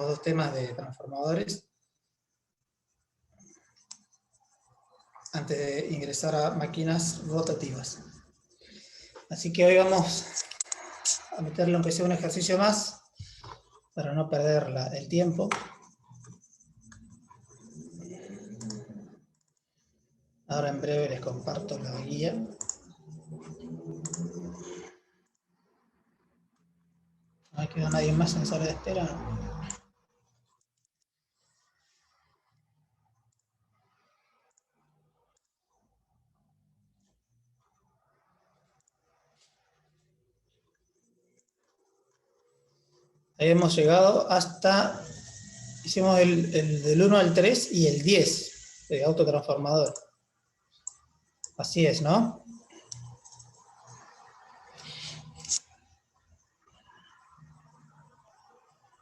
dos temas de transformadores antes de ingresar a máquinas rotativas. Así que hoy vamos a meterle aunque sea un ejercicio más para no perder el tiempo. Ahora en breve les comparto la guía. ¿No queda nadie más en sala de espera? Ahí hemos llegado hasta, hicimos el del 1 al 3 y el 10 de autotransformador. Así es, ¿no?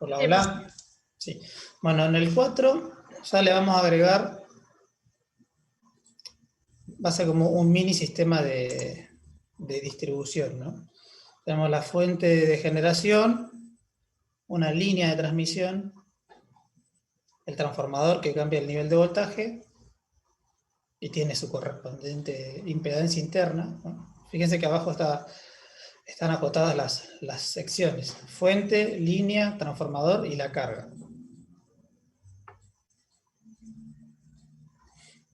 Hola, hola. Sí. Bueno, en el 4 ya le vamos a agregar, va a ser como un mini sistema de distribución, ¿no? Tenemos la fuente de generación, una línea de transmisión, el transformador que cambia el nivel de voltaje y tiene su correspondiente impedancia interna, ¿no? Fíjense que abajo están acotadas las secciones: fuente, línea, transformador y la carga.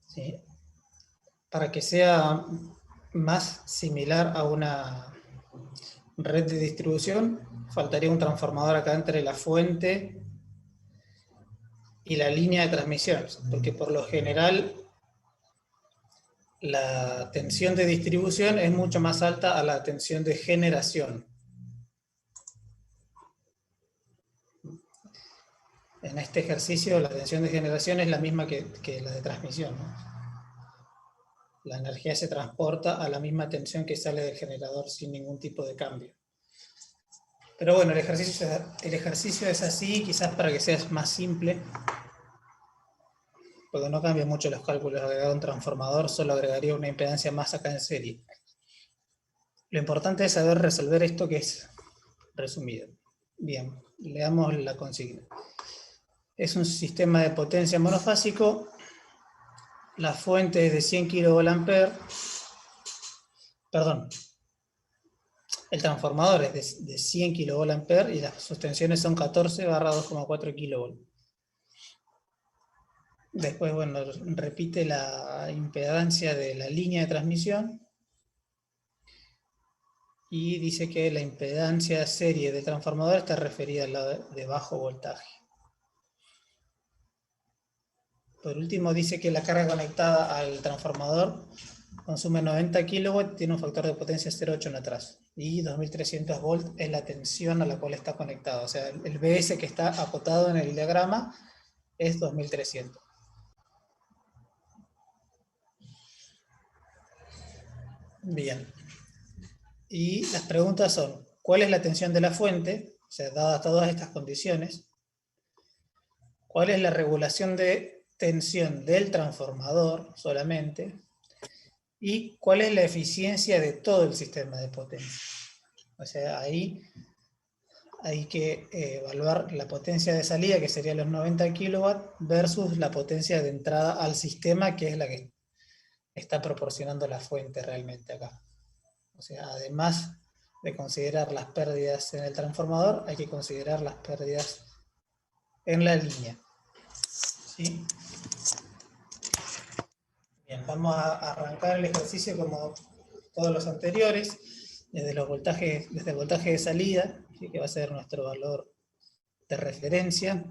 ¿Sí? Para que sea más similar a una red de distribución, faltaría un transformador acá entre la fuente y la línea de transmisión, porque por lo general la tensión de distribución es mucho más alta a la tensión de generación. En este ejercicio la tensión de generación es la misma que la de transmisión, ¿no? La energía se transporta a la misma tensión que sale del generador sin ningún tipo de cambio. Pero bueno, el ejercicio es así, quizás para que sea más simple, porque no cambia mucho los cálculos. Agregar un transformador solo agregaría una impedancia más acá en serie. Lo importante es saber resolver esto, que es resumido. Bien, leamos la consigna. Es un sistema de potencia monofásico. La fuente es de 100 kVA. Perdón. El transformador es de 100 kVA y las tensiones son 14/2,4 kV. Después, bueno, repite la impedancia de la línea de transmisión y dice que la impedancia serie de transformador está referida al lado de bajo voltaje. Por último, dice que la carga conectada al transformador consume 90 kW, tiene un factor de potencia 0,8 en atrás, y 2300 volts es la tensión a la cual está conectado. O sea, el BS que está acotado en el diagrama es 2300. Bien. Y las preguntas son: ¿cuál es la tensión de la fuente? O sea, dadas todas estas condiciones. ¿Cuál es la regulación de tensión del transformador solamente? ¿Y cuál es la eficiencia de todo el sistema de potencia? O sea, ahí hay que evaluar la potencia de salida, que sería los 90 kW, versus la potencia de entrada al sistema, que es la que está proporcionando la fuente realmente acá. O sea, además de considerar las pérdidas en el transformador, hay que considerar las pérdidas en la línea. ¿Sí? Bien, vamos a arrancar el ejercicio como todos los anteriores, desde el voltaje de salida, ¿sí? Que va a ser nuestro valor de referencia.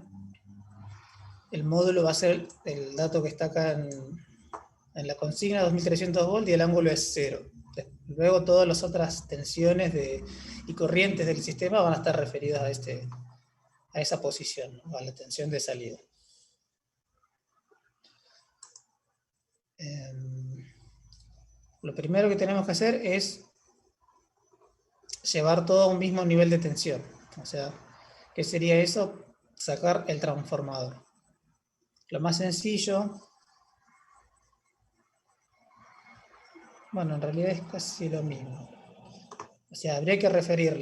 El módulo va a ser el dato que está acá en la consigna, 2300 volts, y el ángulo es 0. Luego todas las otras tensiones y corrientes del sistema van a estar referidas a esa posición, ¿no? A la tensión de salida. Lo primero que tenemos que hacer es llevar todo a un mismo nivel de tensión. O sea, ¿qué sería eso? Sacar el transformador. Lo más sencillo, bueno, en realidad es casi lo mismo. O sea, habría que referir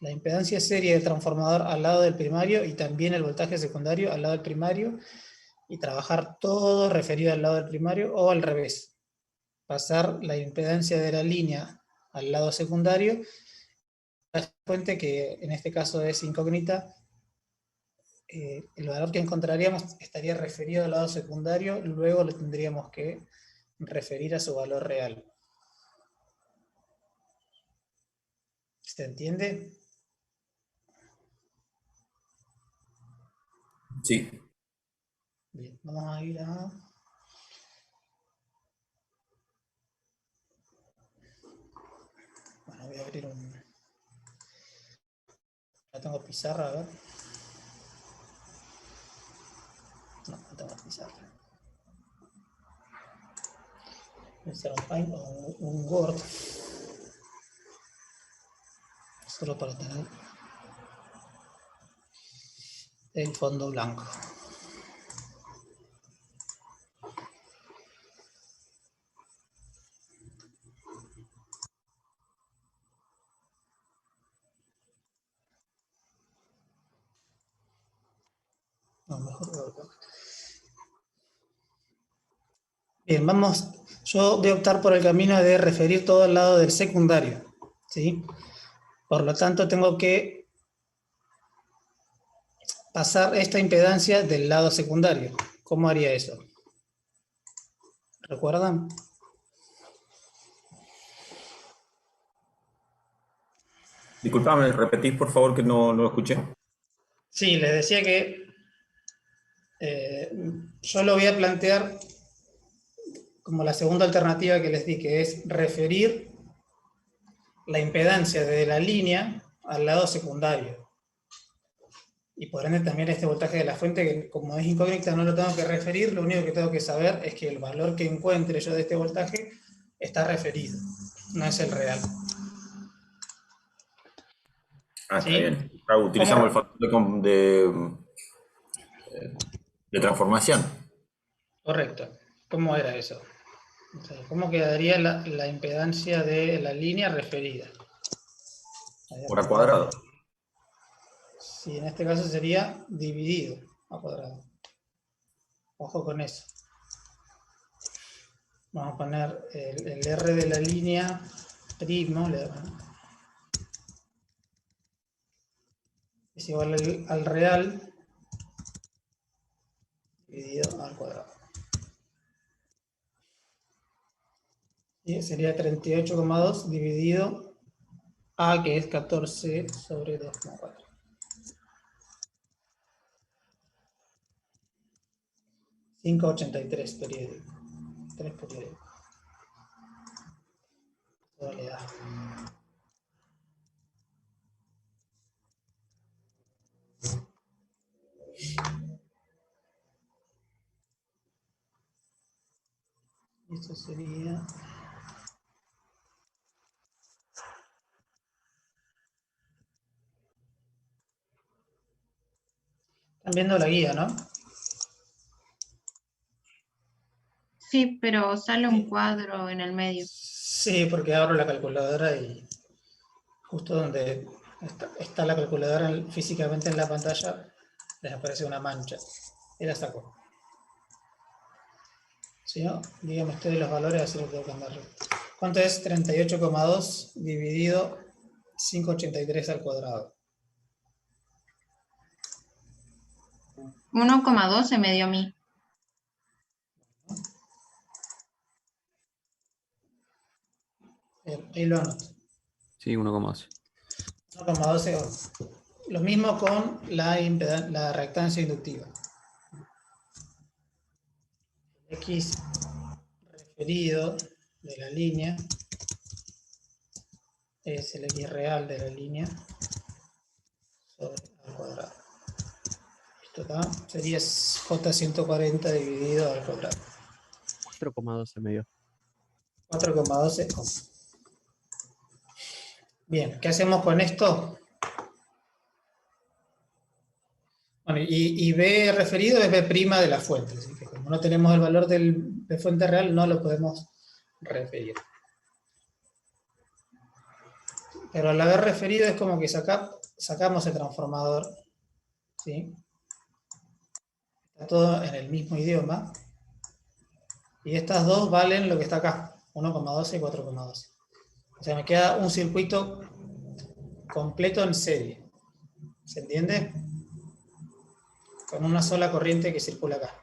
la impedancia serie del transformador al lado del primario y también el voltaje secundario al lado del primario, y trabajar todo referido al lado del primario, o al revés, pasar la impedancia de la línea al lado secundario, la fuente que en este caso es incógnita, el valor que encontraríamos estaría referido al lado secundario, luego lo tendríamos que referir a su valor real. ¿Se entiende? Sí. Bien, vamos a ir a... Bueno, voy a abrir un... Ya tengo pizarra, a ver. No, no tengo pizarra. Voy a hacer un Paint o un Word. Solo para tener el fondo blanco. No, mejor Word. Bien, vamos. Yo voy a optar por el camino de referir todo al lado del secundario, ¿sí? Por lo tanto, tengo que pasar esta impedancia del lado secundario. ¿Cómo haría eso? ¿Recuerdan? Disculpame, repetís por favor que no lo escuché. Sí, les decía que yo lo voy a plantear como la segunda alternativa que les di, que es referir la impedancia de la línea al lado secundario. Y por ende también este voltaje de la fuente, que como es incógnita no lo tengo que referir, lo único que tengo que saber es que el valor que encuentre yo de este voltaje está referido, no es el real. Ah, está ¿Sí? bien. Claro, utilizamos el ¿Cómo? factor de transformación. Correcto. ¿Cómo era eso? O sea, ¿cómo quedaría la impedancia de la línea referida? Por a cuadrado. Sí, en este caso sería dividido a cuadrado. Ojo con eso. Vamos a poner el R de la línea primo, es igual al real dividido al cuadrado. Y sería 38,2 dividido a, que es 14 sobre 2,4. 5,83 periódico. 3 periódicos. Todo le da. Esto sería... Están viendo la guía, ¿no? Sí, pero sale un Sí. cuadro en el medio. Sí, porque abro la calculadora y justo donde está la calculadora físicamente en la pantalla, les aparece una mancha. Y la saco. Si no, díganme ustedes los valores, así lo tengo que andar. ¿Cuánto es 38,2 dividido 5,83 al cuadrado? 1,12 me dio a mí. Ahí lo anoto. Sí, 1,12. 1,12 ohms. Lo mismo con la reactancia inductiva. X referido de la línea es el X real de la línea sobre al cuadrado. Esto acá sería J140 dividido al cuadrado. 4,12 me dio. 4,12 ohms. Bien, ¿qué hacemos con esto? Bueno, y B referido es B' de la fuente, así que como no tenemos el valor de fuente real, no lo podemos referir. Pero al haber referido es como que sacamos el transformador, ¿sí? Está todo en el mismo idioma. Y estas dos valen lo que está acá, 1,12 y 4,12. O sea, me queda un circuito completo en serie. ¿Se entiende? Con una sola corriente que circula acá.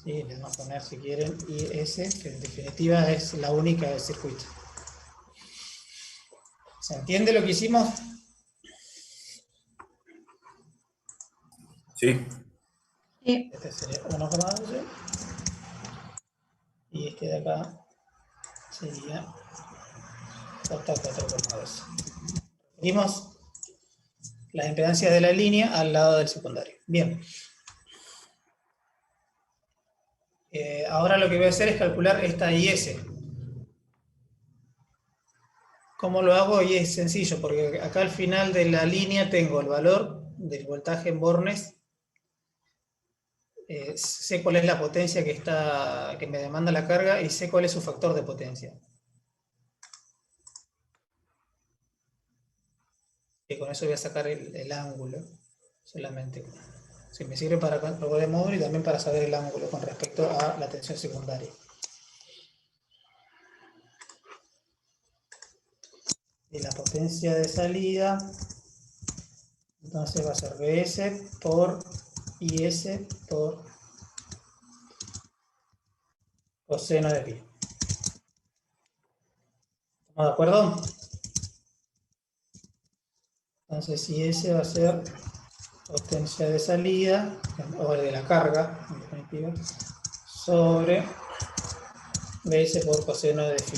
Sí, les vamos a poner si quieren IS, que en definitiva es la única del circuito. ¿Se entiende lo que hicimos? Sí. Sí. Este sería 1,12. Y este de acá sería J4,12. Vimos las impedancias de la línea al lado del secundario. Bien. Ahora lo que voy a hacer es calcular esta IS. ¿Cómo lo hago? Y es sencillo, porque acá al final de la línea tengo el valor del voltaje en bornes. Sé cuál es la potencia que me demanda la carga y sé cuál es su factor de potencia. Y con eso voy a sacar el ángulo solamente. Si me sirve para calcular el módulo y también para saber el ángulo con respecto a la tensión secundaria. Y la potencia de salida, entonces va a ser Bs por Is por coseno de pi. ¿Estamos de acuerdo? Entonces Is va a ser potencia de salida, o de la carga, en definitiva, sobre Bs por coseno de phi.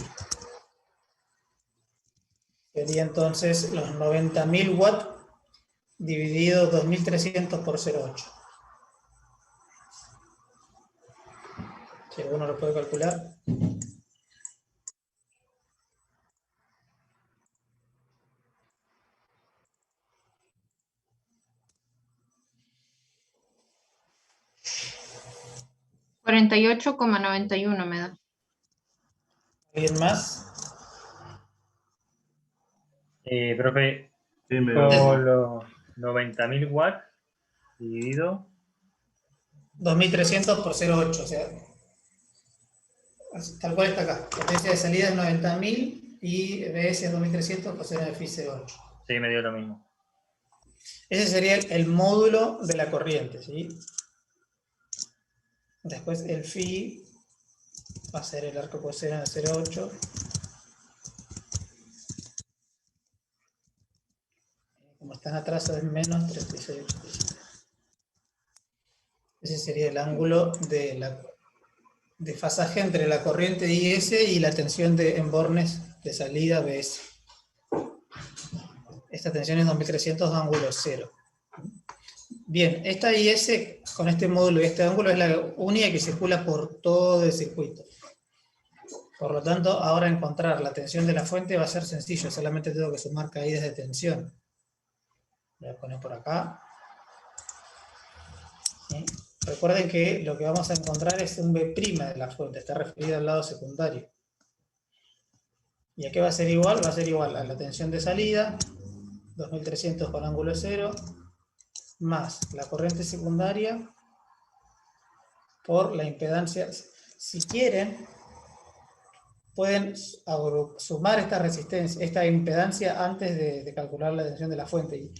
Sería entonces los 90.000 watts dividido 2300 por 0,8. Si alguno lo puede calcular. $48,91 me da. ¿Alguien más? Profe, Sí, me con los 90.000 watts dividido, 2300 por 0,8, o sea, tal cual está acá. Potencia de salida es 90.000 y Bs es 2300 por coseno de phi 0,8. sí, me dio lo mismo. Ese sería el módulo de la corriente, ¿sí? Después el phi va a ser el arco coseno de 0,8. Como están atrás es menos 36,87. Ese sería el ángulo de fasaje entre la corriente IS y la tensión en bornes de salida Bs. Esta tensión es 2300 ángulo 0. Bien, esta IS con este módulo y este ángulo es la única que circula por todo el circuito. Por lo tanto, ahora encontrar la tensión de la fuente va a ser sencillo, solamente tengo que sumar caídas de tensión. Voy a poner por acá. ¿Sí? Recuerden que lo que vamos a encontrar es un B' de la fuente, está referido al lado secundario. ¿Y a qué va a ser igual? Va a ser igual a la tensión de salida, 2300 por ángulo 0, más la corriente secundaria por la impedancia. Si quieren, pueden sumar esta resistencia, esta impedancia antes de calcular la tensión de la fuente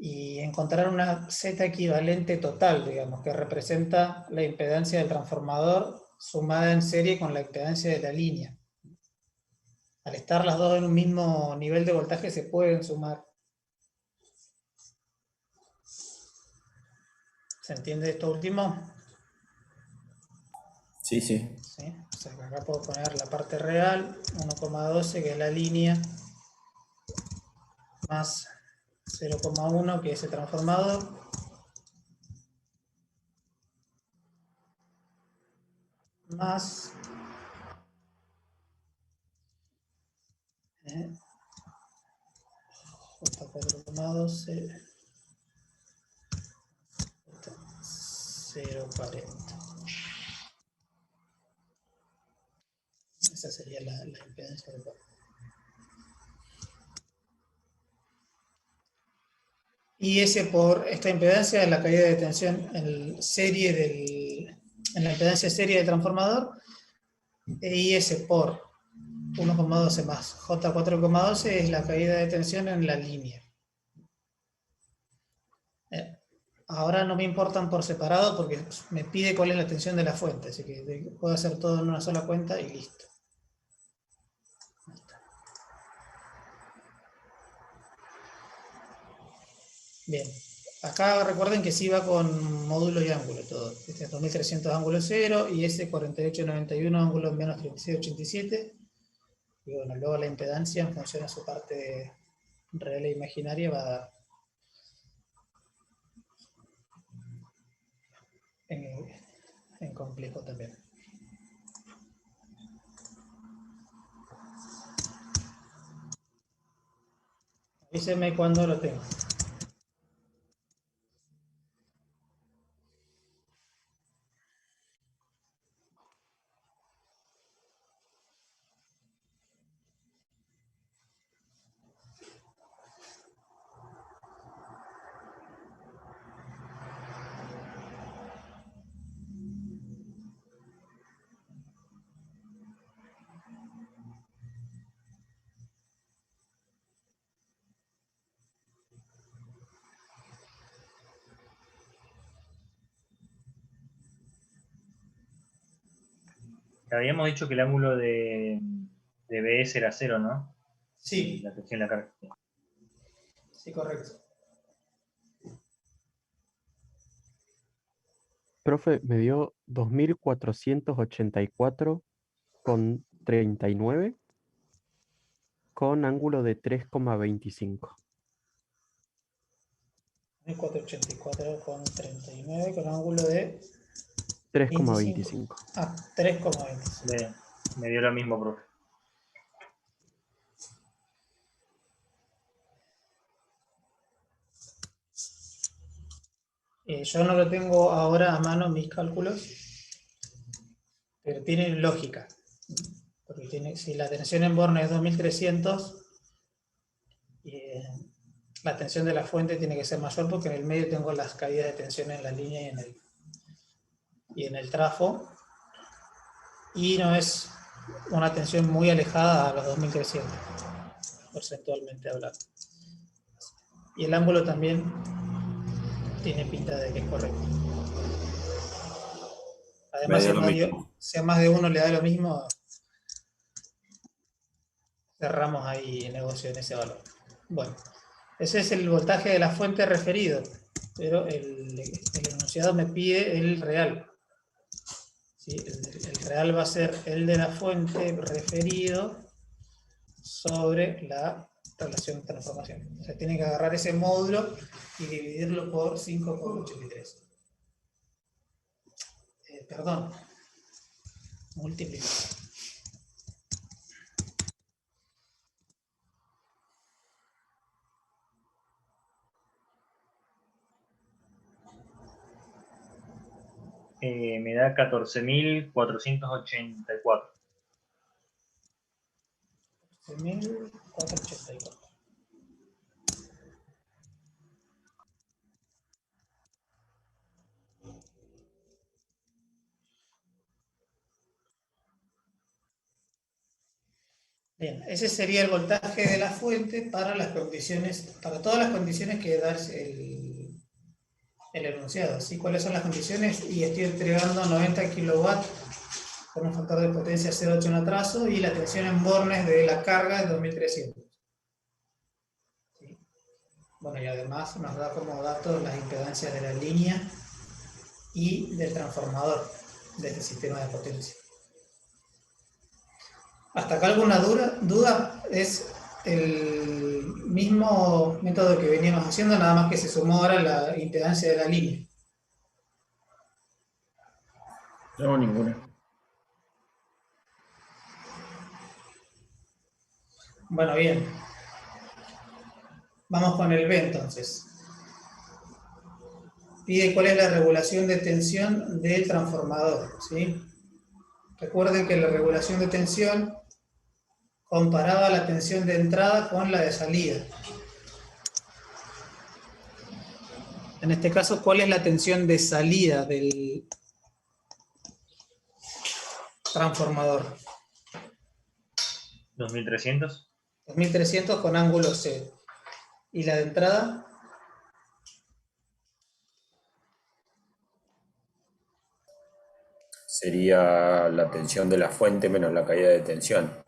y encontrar una Z equivalente total, digamos, que representa la impedancia del transformador sumada en serie con la impedancia de la línea. Al estar las dos en un mismo nivel de voltaje se pueden sumar. ¿Se entiende esto último? Sí, sí. ¿Sí? O sea, que acá puedo poner la parte real, 1,12 que es la línea, más 0,1 que es el transformador, más J4,12 0,40. Esa sería la impedancia del borne. Y ese por esta impedancia, la caída de tensión en la impedancia serie del transformador, y ese por 1,12 más J4,12 es la caída de tensión en la línea. Ahora no me importan por separado porque me pide cuál es la tensión de la fuente, así que puedo hacer todo en una sola cuenta y listo. Bien, acá recuerden que sí va con módulo y ángulo todo. Este es 2300 ángulo 0 y ese 4891 ángulo menos 3687. Y bueno, luego la impedancia en función a su parte real e imaginaria va a dar en complejo también. Avísenme cuando lo tengo. Habíamos dicho que el ángulo de BS era 0, ¿no? Sí, La tensión en la carga. sí, correcto. Profe, me dio 2484,39 con ángulo de 3,25. 1484,39 con ángulo de 25. 3,25. 3,25. Me dio lo mismo, profe. Yo no lo tengo ahora a mano mis cálculos, pero tienen lógica. Porque si la tensión en Borne es 2300, la tensión de la fuente tiene que ser mayor porque en el medio tengo las caídas de tensión en la línea y en el trafo. Y no es una tensión muy alejada a los 2300, porcentualmente hablando. Y el ángulo también tiene pinta de que es correcto. Además, si a más de uno le da lo mismo, cerramos ahí el negocio en ese valor. Bueno, ese es el voltaje de la fuente referido, pero el enunciado me pide el real. ¿Sí? El real va a ser el de la fuente referido sobre la relación de transformación. O sea, tiene que agarrar ese módulo y dividirlo por 5,83. Perdón, multiplicar. Me da 14.484. 14.484. Bien, ese sería el voltaje de la fuente para las condiciones, para todas las condiciones que da el enunciado. ¿Sí? ¿Cuáles son las condiciones? Y estoy entregando 90 kilowatts con un factor de potencia 0,8 en atraso y la tensión en bornes de la carga es 2300. ¿Sí? Bueno, y además nos da como datos las impedancias de la línea y del transformador de este sistema de potencia. Hasta acá alguna duda, es el mismo método que veníamos haciendo, nada más que se sumó ahora la impedancia de la línea. No, ninguna. Bueno, bien. Vamos con el B entonces. pide cuál es la regulación de tensión del transformador, ¿sí? Recuerden que la regulación de tensión comparaba la tensión de entrada con la de salida. En este caso, ¿cuál es la tensión de salida del transformador? 2300. 2300 con ángulo C. ¿Y la de entrada? Sería la tensión de la fuente menos la caída de tensión.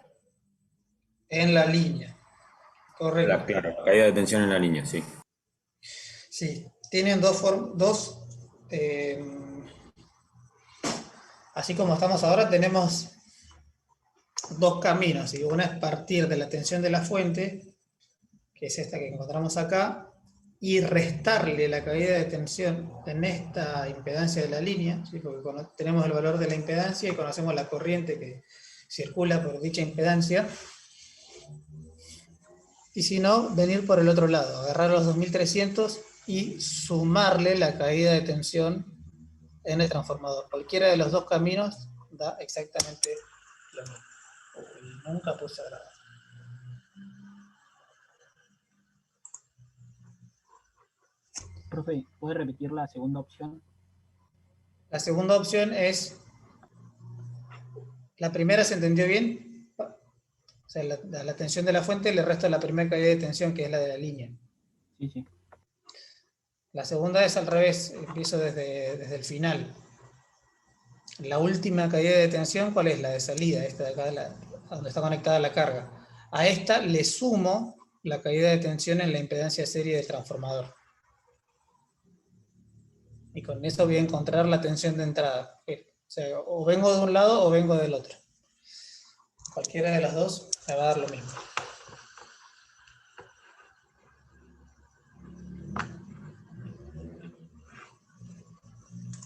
En la línea. Correcto. Claro, la caída de tensión en la línea, sí. Sí, tienen así como estamos ahora, tenemos dos caminos, y una es partir de la tensión de la fuente, que es esta que encontramos acá, y restarle la caída de tensión en esta impedancia de la línea, ¿sí? Porque tenemos el valor de la impedancia y conocemos la corriente que circula por dicha impedancia. Y si no, venir por el otro lado, agarrar los 2300 y sumarle la caída de tensión en el transformador. Cualquiera de los dos caminos da exactamente lo mismo. Uy, nunca puse a grabar. Profe, ¿puede repetir la segunda opción? La segunda opción es, ¿la primera se entendió bien? O sea, la tensión de la fuente le resta la primera caída de tensión, que es la de la línea. Sí, sí. La segunda es al revés, empiezo desde el final. La última caída de tensión, ¿cuál es? La de salida, esta de acá, donde está conectada la carga. A esta le sumo la caída de tensión en la impedancia serie del transformador. Y con eso voy a encontrar la tensión de entrada. O sea, o vengo de un lado o vengo del otro. Cualquiera de las dos me va a dar lo mismo.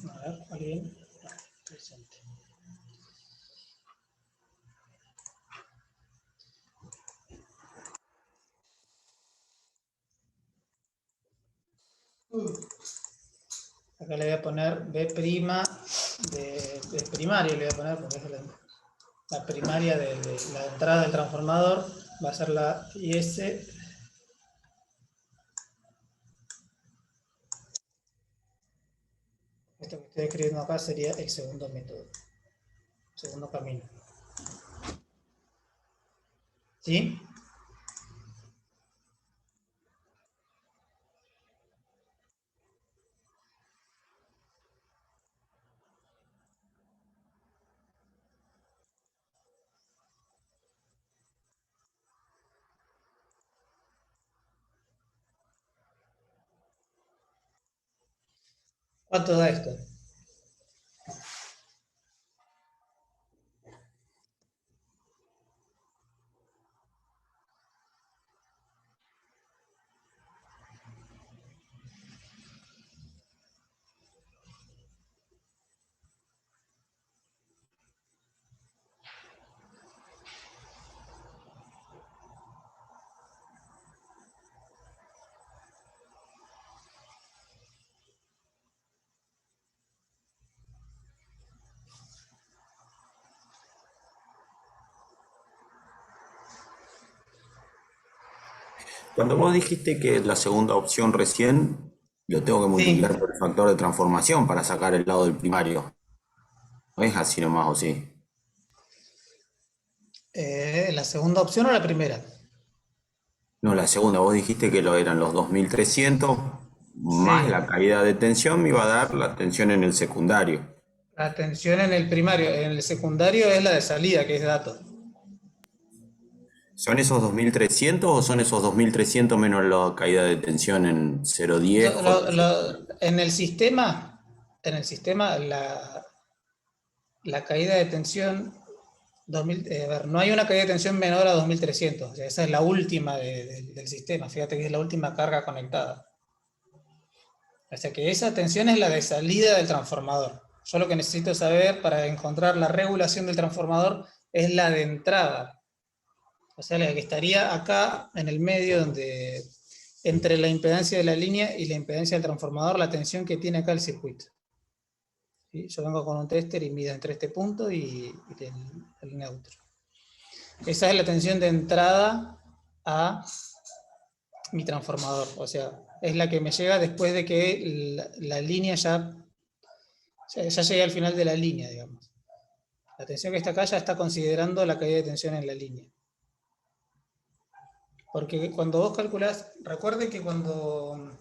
A ver, ¿alguien? Presente. Acá le voy a poner B' de primaria, le voy a poner porque es la primaria de la entrada del transformador, va a ser la IS. Esto que estoy escribiendo acá sería el segundo método, segundo camino. ¿Sí? ¿Cuánto da esto? Cuando vos dijiste que la segunda opción recién, lo tengo que Sí, multiplicar por el factor de transformación para sacar el lado del primario. ¿No es así nomás o sí? ¿la segunda opción o la primera? No, la segunda, vos dijiste que lo eran los 2300 más Sí, la caída de tensión me iba a dar la tensión en el secundario. la tensión en el primario, en el secundario es la de salida, que es dato. ¿Son esos 2300 o son esos 2300 menos la caída de tensión en 0,10? En el sistema, la caída de tensión, a ver, no hay una caída de tensión menor a 2300, o sea, esa es la última del sistema, fíjate que es la última carga conectada. O sea que esa tensión es la de salida del transformador. Yo lo que necesito saber para encontrar la regulación del transformador es la de entrada. O sea, la que estaría acá en el medio, donde entre la impedancia de la línea y la impedancia del transformador, la tensión que tiene acá el circuito. ¿Sí? Yo vengo con un tester y mido entre este punto y el neutro. Esa es la tensión de entrada a mi transformador, o sea, es la que me llega después de que la línea ya llegué al final de la línea, digamos. La tensión que está acá ya está considerando la caída de tensión en la línea. Porque cuando vos calculás, recuerden que cuando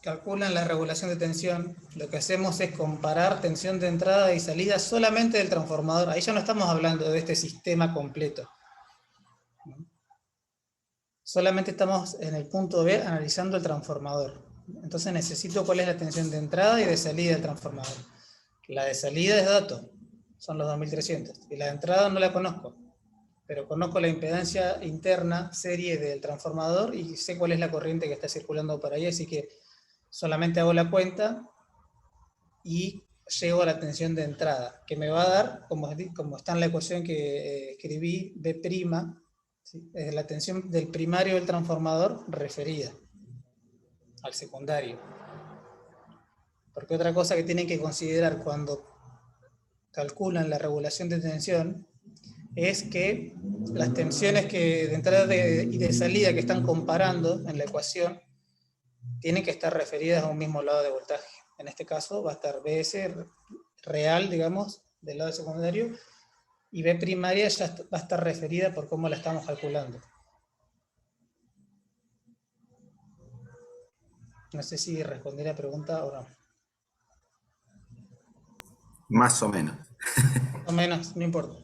calculan la regulación de tensión, lo que hacemos es comparar tensión de entrada y salida solamente del transformador. Ahí ya no estamos hablando de este sistema completo. Solamente estamos en el punto B analizando el transformador. Entonces necesito cuál es la tensión de entrada y de salida del transformador. La de salida es dato, son los 2300. Y la de entrada no la conozco, pero conozco la impedancia interna serie del transformador y sé cuál es la corriente que está circulando por ahí, así que solamente hago la cuenta y llego a la tensión de entrada, que me va a dar, como está en la ecuación que escribí, B', ¿sí? Es la tensión del primario del transformador referida al secundario. Porque otra cosa que tienen que considerar cuando calculan la regulación de tensión es que las tensiones que de entrada y de salida que están comparando en la ecuación tienen que estar referidas a un mismo lado de voltaje. En este caso va a estar BS real, digamos, del lado secundario, y B primaria ya va a estar referida por cómo la estamos calculando. No sé si respondí la pregunta o no. Más o menos. O menos, no importa.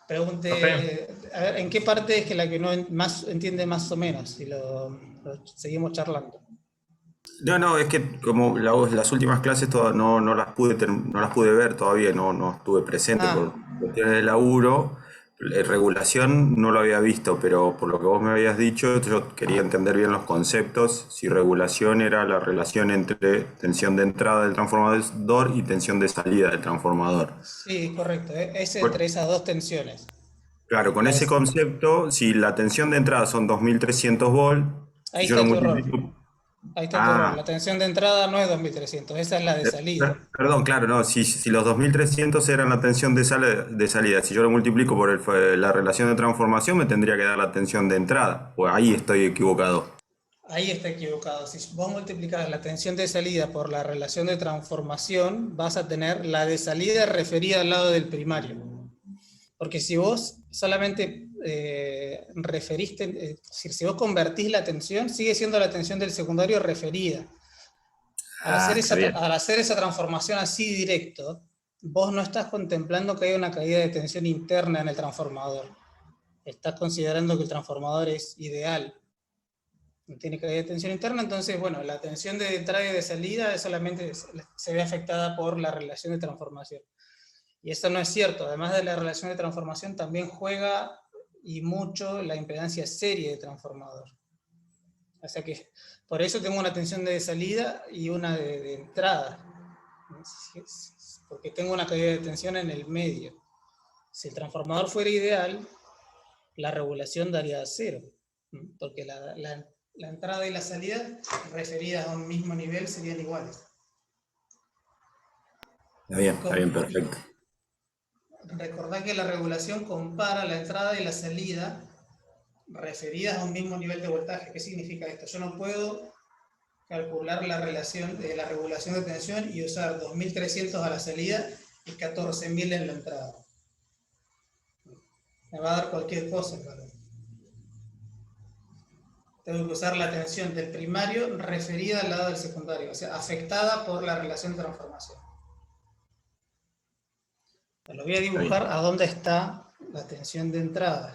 Pregunte, Profe. a ver, ¿en qué parte es que la que no más entiende más o menos? Si lo seguimos charlando. No, es que como las últimas clases no las no las pude ver todavía, no estuve presente por Ah, cuestiones de laburo. Regulación no lo había visto, pero por lo que vos me habías dicho, yo quería entender bien los conceptos, si regulación era la relación entre tensión de entrada del transformador y tensión de salida del transformador. sí, correcto. Es entre Bueno, esas dos tensiones. claro, con La ese de- concepto, si la tensión de entrada son 2300 volts, ahí si yo lo está tu error. multiplico... Ahí está tu error. Ah, La tensión de entrada no es 2300, esa es la de salida. Perdón, claro, no, si los 2300 eran la tensión de salida, si yo lo multiplico por la relación de transformación, me tendría que dar la tensión de entrada. Pues ahí estoy equivocado. Ahí está equivocado. Si vos multiplicás la tensión de salida por la relación de transformación, vas a tener la de salida referida al lado del primario. Porque si vos solamente referiste, si vos convertís la tensión, sigue siendo la tensión del secundario referida. Ah, está bien. Al hacer esa transformación así directo, vos no estás contemplando que hay una caída de tensión interna en el transformador. Estás considerando que el transformador es ideal, no tiene caída de tensión interna, entonces, bueno, la tensión de entrada y de salida solamente se ve afectada por la relación de transformación. Y eso no es cierto. Además de la relación de transformación, también juega y mucho la impedancia serie de transformador. O sea que por eso tengo una tensión de salida y una de entrada. Porque tengo una caída de tensión en el medio. Si el transformador fuera ideal, la regulación daría cero. Porque la entrada y la salida referidas a un mismo nivel serían iguales. Está bien, perfecto. Recordad que la regulación compara la entrada y la salida referidas a un mismo nivel de voltaje. ¿Qué significa esto? Yo no puedo calcular la relación de la regulación de tensión y usar 2300 a la salida y 14000 en la entrada. Me va a dar cualquier cosa el valor. Tengo que usar la tensión del primario referida al lado del secundario, o sea, afectada por la relación de transformación. Lo voy a dibujar a dónde está la tensión de entrada.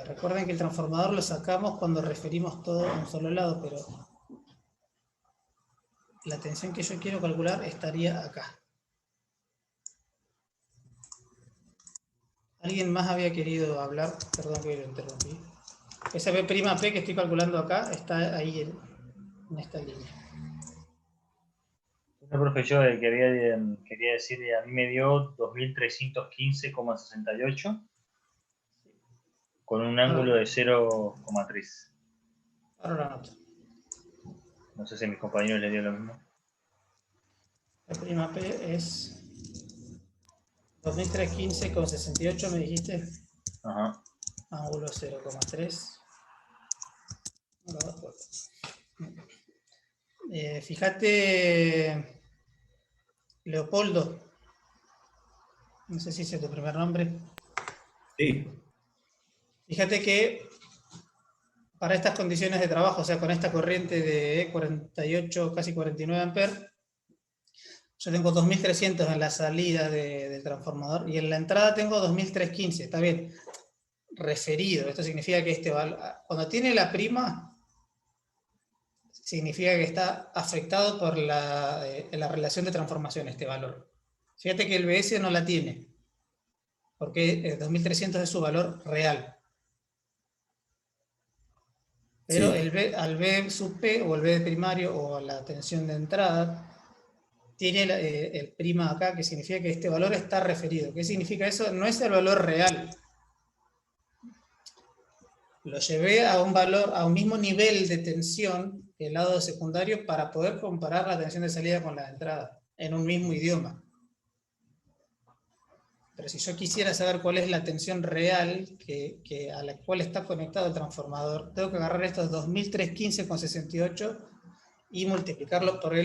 Recuerden que el transformador lo sacamos cuando referimos todo a un solo lado, pero la tensión que yo quiero calcular estaría acá. ¿Alguien más había querido hablar? Perdón que lo interrumpí. Esa B' P que estoy calculando acá está ahí en esta línea. El profe, yo quería decir, a mí me dio 2315,68. con un ángulo de 0,3. Ahora lo anoto. No sé si a mis compañeros les dio lo mismo. La prima P es 2315,68, me dijiste. Ajá. Ángulo 0,3. Fíjate, Leopoldo. No sé si es tu primer nombre. Sí. Fíjate que para estas condiciones de trabajo, o sea, con esta corriente de 48, casi 49 amperes, yo tengo 2300 en la salida del transformador y en la entrada tengo 2315, está bien, referido. Esto significa que este valor, cuando tiene la prima, significa que está afectado por la relación de transformación, este valor. Fíjate que el BS no la tiene, porque 2300 es su valor real. Pero Sí. al B sub P, o el B de primario, o la tensión de entrada, tiene el prima acá, que significa que este valor está referido. ¿Qué significa eso? No es el valor real. Lo llevé a un valor, a un mismo nivel de tensión que el lado secundario para poder comparar la tensión de salida con la de entrada en un mismo idioma. Pero si yo quisiera saber cuál es la tensión real a la cual está conectado el transformador, tengo que agarrar estos 2315,68 y multiplicarlo por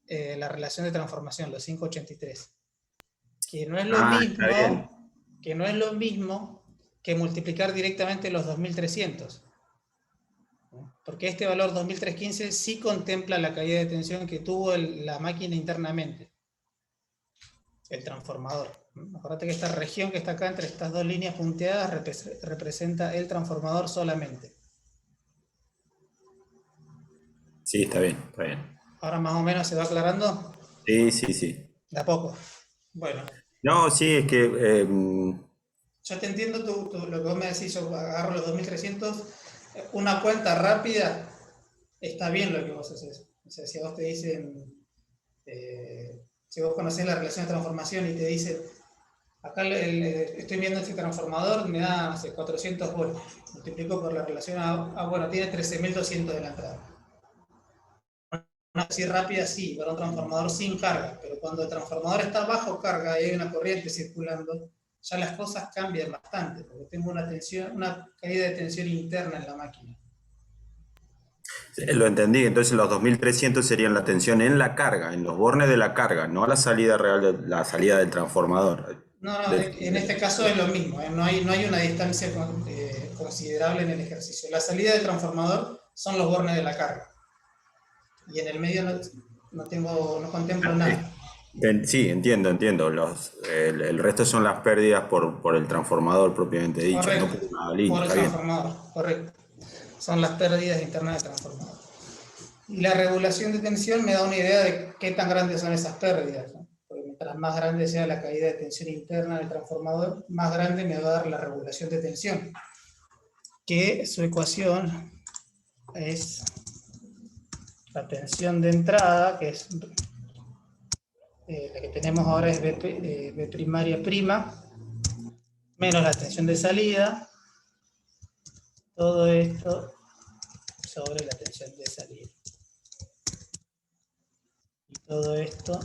la relación de transformación, los 583. Que no es lo Está bien. mismo, que no es lo mismo que multiplicar directamente los 2300. Porque este valor 2315 sí contempla la caída de tensión que tuvo la máquina internamente, el transformador. Acuérdate que esta región que está acá entre estas dos líneas punteadas representa el transformador solamente. Sí, está bien, está bien. Ahora más o menos se va aclarando, Sí, sí, sí. de a poco. Bueno, No, sí, es que yo te entiendo lo que vos me decís, yo agarro los 2300, una cuenta rápida, está bien lo que vos haces. O sea, si a vos te dicen, si vos conocés la relación de transformación y te dicen, acá estoy viendo este transformador, me da, no sé, 400 volts, multiplico por la relación bueno, tiene 13.200 de la entrada. Una así rápida, sí, para un transformador sin carga, pero cuando el transformador está bajo carga y hay una corriente circulando, ya las cosas cambian bastante, porque tengo una caída de tensión interna en la máquina. lo entendí. Entonces los 2300 serían la tensión en la carga, en los bornes de la carga, no a la salida real de la salida del transformador. No, en este caso es lo mismo, no hay una distancia considerable en el ejercicio. La salida del transformador son los bornes de la carga. Y en el medio no contemplo nada. Sí, entiendo. El resto son las pérdidas por el transformador propiamente dicho, no Correcto, por una línea, por el está bien. transformador, correcto. Son las pérdidas internas del transformador. Y la regulación de tensión me da una idea de qué tan grandes son esas pérdidas, ¿no? Porque mientras más grande sea la caída de tensión interna del transformador, más grande me va a dar la regulación de tensión, que su ecuación es la tensión de entrada, que es la que tenemos ahora es B primaria prima, menos la tensión de salida, todo esto sobre la tensión de salida. Y todo esto,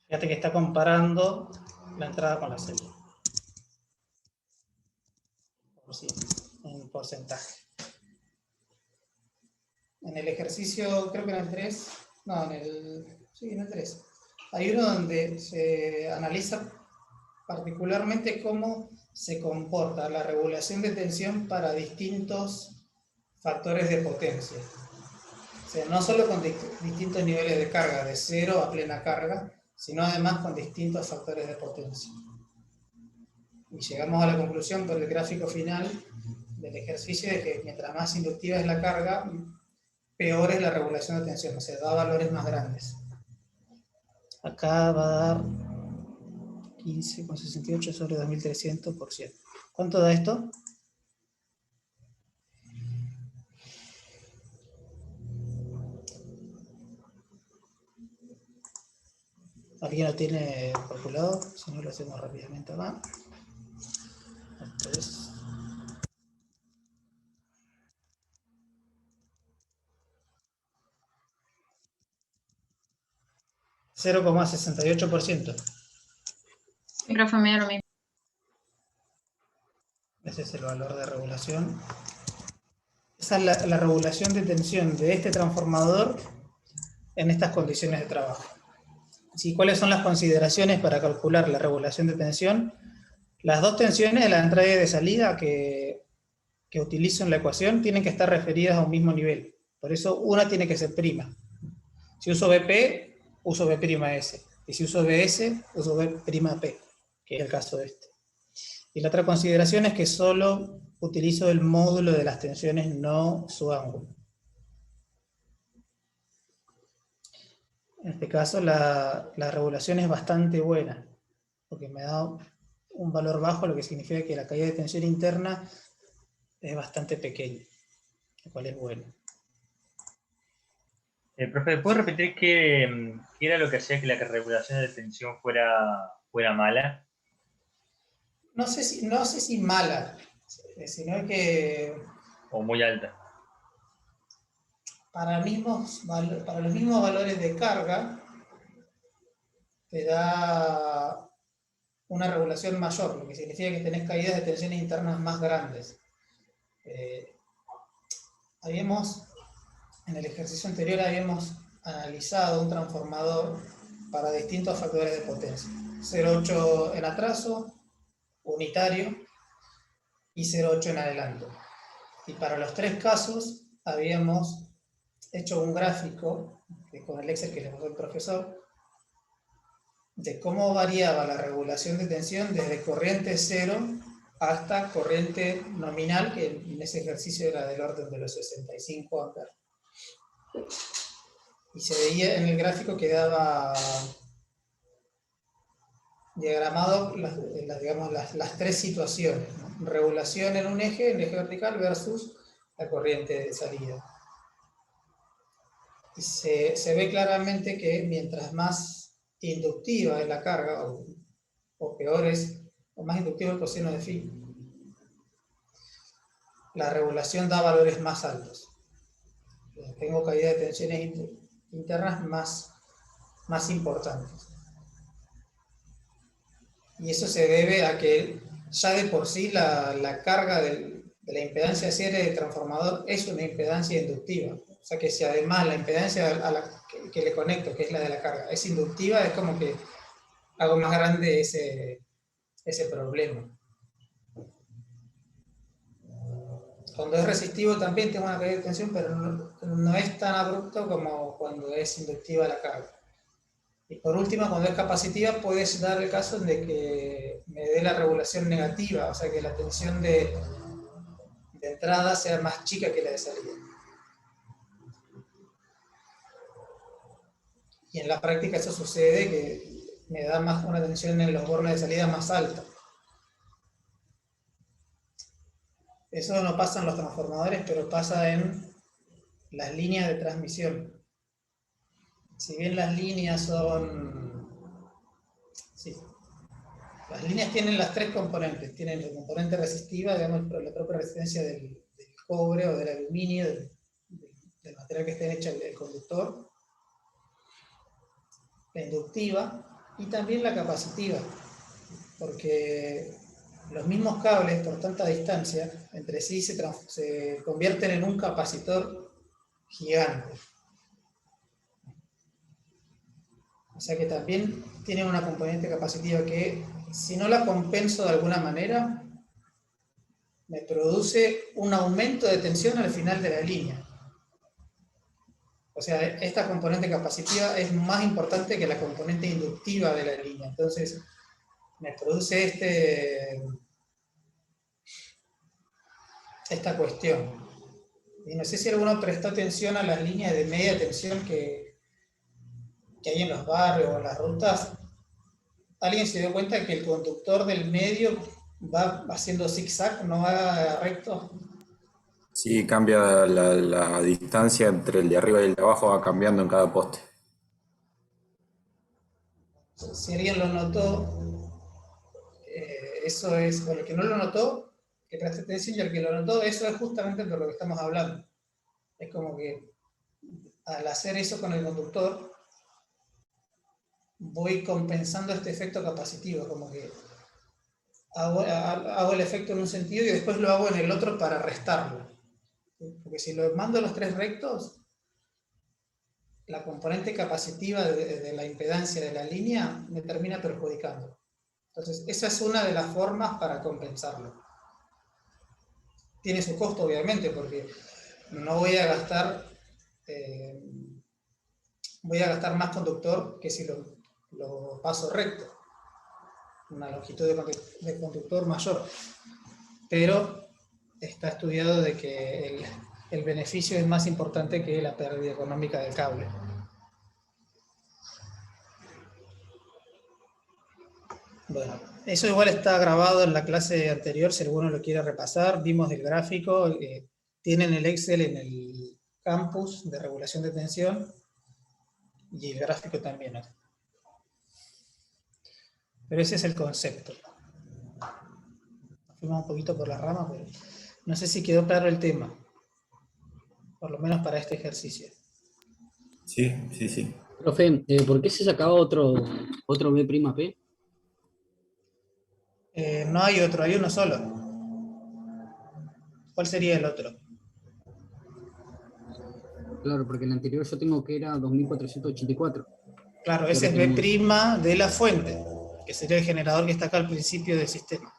fíjate que está comparando la entrada con la salida. En porcentaje. En el ejercicio, creo que en el 3, no, sí, en el 3. Hay uno donde se analiza particularmente cómo se comporta la regulación de tensión para distintos factores de potencia. O sea, no solo con distintos niveles de carga, de 0 a plena carga, sino además con distintos factores de potencia. Y llegamos a la conclusión por el gráfico final del ejercicio de que mientras más inductiva es la carga, peor es la regulación de tensión, o sea, da valores más grandes. Acá va a dar 15,68 sobre 2300%. ¿Cuánto da esto? ¿Alguien lo tiene calculado? Si no, lo hacemos rápidamente acá. 0,68%. Sí, profe, me dio lo mismo. Ese es el valor de regulación. Esa es la regulación de tensión de este transformador en estas condiciones de trabajo. ¿Sí? ¿Cuáles son las consideraciones para calcular la regulación de tensión? Las dos tensiones de la entrada y de salida que utilizo en la ecuación tienen que estar referidas a un mismo nivel. Por eso una tiene que ser prima. Si uso BP, uso B'S. Y si uso BS, uso B'P, que es el caso de este. Y la otra consideración es que solo utilizo el módulo de las tensiones, no su ángulo. En este caso la regulación es bastante buena, porque me da un valor bajo, lo que significa que la caída de tensión interna es bastante pequeña, lo cual es bueno. Profe, ¿puede repetir qué era lo que hacía que la regulación de tensión fuera mala? No sé si mala, sino que ¿O muy alta? para los mismos valores de carga te da una regulación mayor, lo que significa que tenés caídas de tensiones internas más grandes. En el ejercicio anterior habíamos analizado un transformador para distintos factores de potencia. 0,8 en atraso, unitario, y 0,8 en adelanto. Y para los tres casos habíamos hecho un gráfico con el Excel que le pasó el profesor de cómo variaba la regulación de tensión desde corriente cero hasta corriente nominal, que en ese ejercicio era del orden de los 65 amperes. Y se veía en el gráfico, quedaba diagramado las tres situaciones, ¿no? Regulación en un eje, en el eje vertical, versus la corriente de salida. Y se ve claramente que mientras más inductiva es la carga, o peor es, o más inductivo el coseno de phi, la regulación da valores más altos. Tengo caída de tensiones internas más importantes. Y eso se debe a que ya de por sí la carga de la impedancia serie del transformador es una impedancia inductiva. O sea que si además la impedancia que le conecto, que es la de la carga, es inductiva, es como que hago más grande ese problema. Cuando es resistivo también tengo una caída de tensión, pero no es tan abrupto como cuando es inductiva la carga. Y por último, cuando es capacitiva, puede dar el caso de que me dé la regulación negativa, o sea que la tensión de entrada sea más chica que la de salida. Y en la práctica eso sucede, que me da más una tensión en los bornes de salida más alta. Eso no pasa en los transformadores, pero pasa en las líneas de transmisión. Si bien las líneas son... Sí, las líneas tienen las tres componentes. Tienen la componente resistiva, digamos, la propia resistencia del cobre o del aluminio, del material que esté hecho el conductor. La inductiva y también la capacitiva. Porque los mismos cables por tanta distancia entre sí se convierten en un capacitor gigante. O sea que también tienen una componente capacitiva que, si no la compenso de alguna manera, me produce un aumento de tensión al final de la línea. O sea, esta componente capacitiva es más importante que la componente inductiva de la línea. Entonces, me produce esta cuestión. Y no sé si alguno prestó atención a las líneas de media tensión que hay en los barrios o en las rutas. ¿Alguien se dio cuenta que el conductor del medio va haciendo zigzag, no va recto? Sí, cambia la distancia entre el de arriba y el de abajo, va cambiando en cada poste. Si alguien lo notó, eso es, bueno, el que no lo notó, que preste atención, y el que lo notó, eso es justamente por lo que estamos hablando. Es como que al hacer eso con el conductor, voy compensando este efecto capacitivo, como que hago el efecto en un sentido y después lo hago en el otro para restarlo. Porque si lo mando a los tres rectos, la componente capacitiva de la impedancia de la línea me termina perjudicando. Entonces, esa es una de las formas para compensarlo. Tiene su costo, obviamente, porque no voy a gastar, más conductor que si lo paso recto. Una longitud de conductor mayor. Pero está estudiado de que el beneficio es más importante que la pérdida económica del cable. Bueno, eso igual está grabado en la clase anterior, si alguno lo quiere repasar. Vimos el gráfico, tienen el Excel en el campus de regulación de tensión y el gráfico también, ¿no? Pero ese es el concepto. Nos fuimos un poquito por la rama, pero no sé si quedó claro el tema, por lo menos para este ejercicio. Sí, sí, sí. Profe, ¿por qué se sacaba otro B'P? No hay otro, hay uno solo. ¿Cuál sería el otro? Claro, porque el anterior yo tengo que era 2484. Claro, ese es B' de la fuente, que sería el generador que está acá al principio del sistema.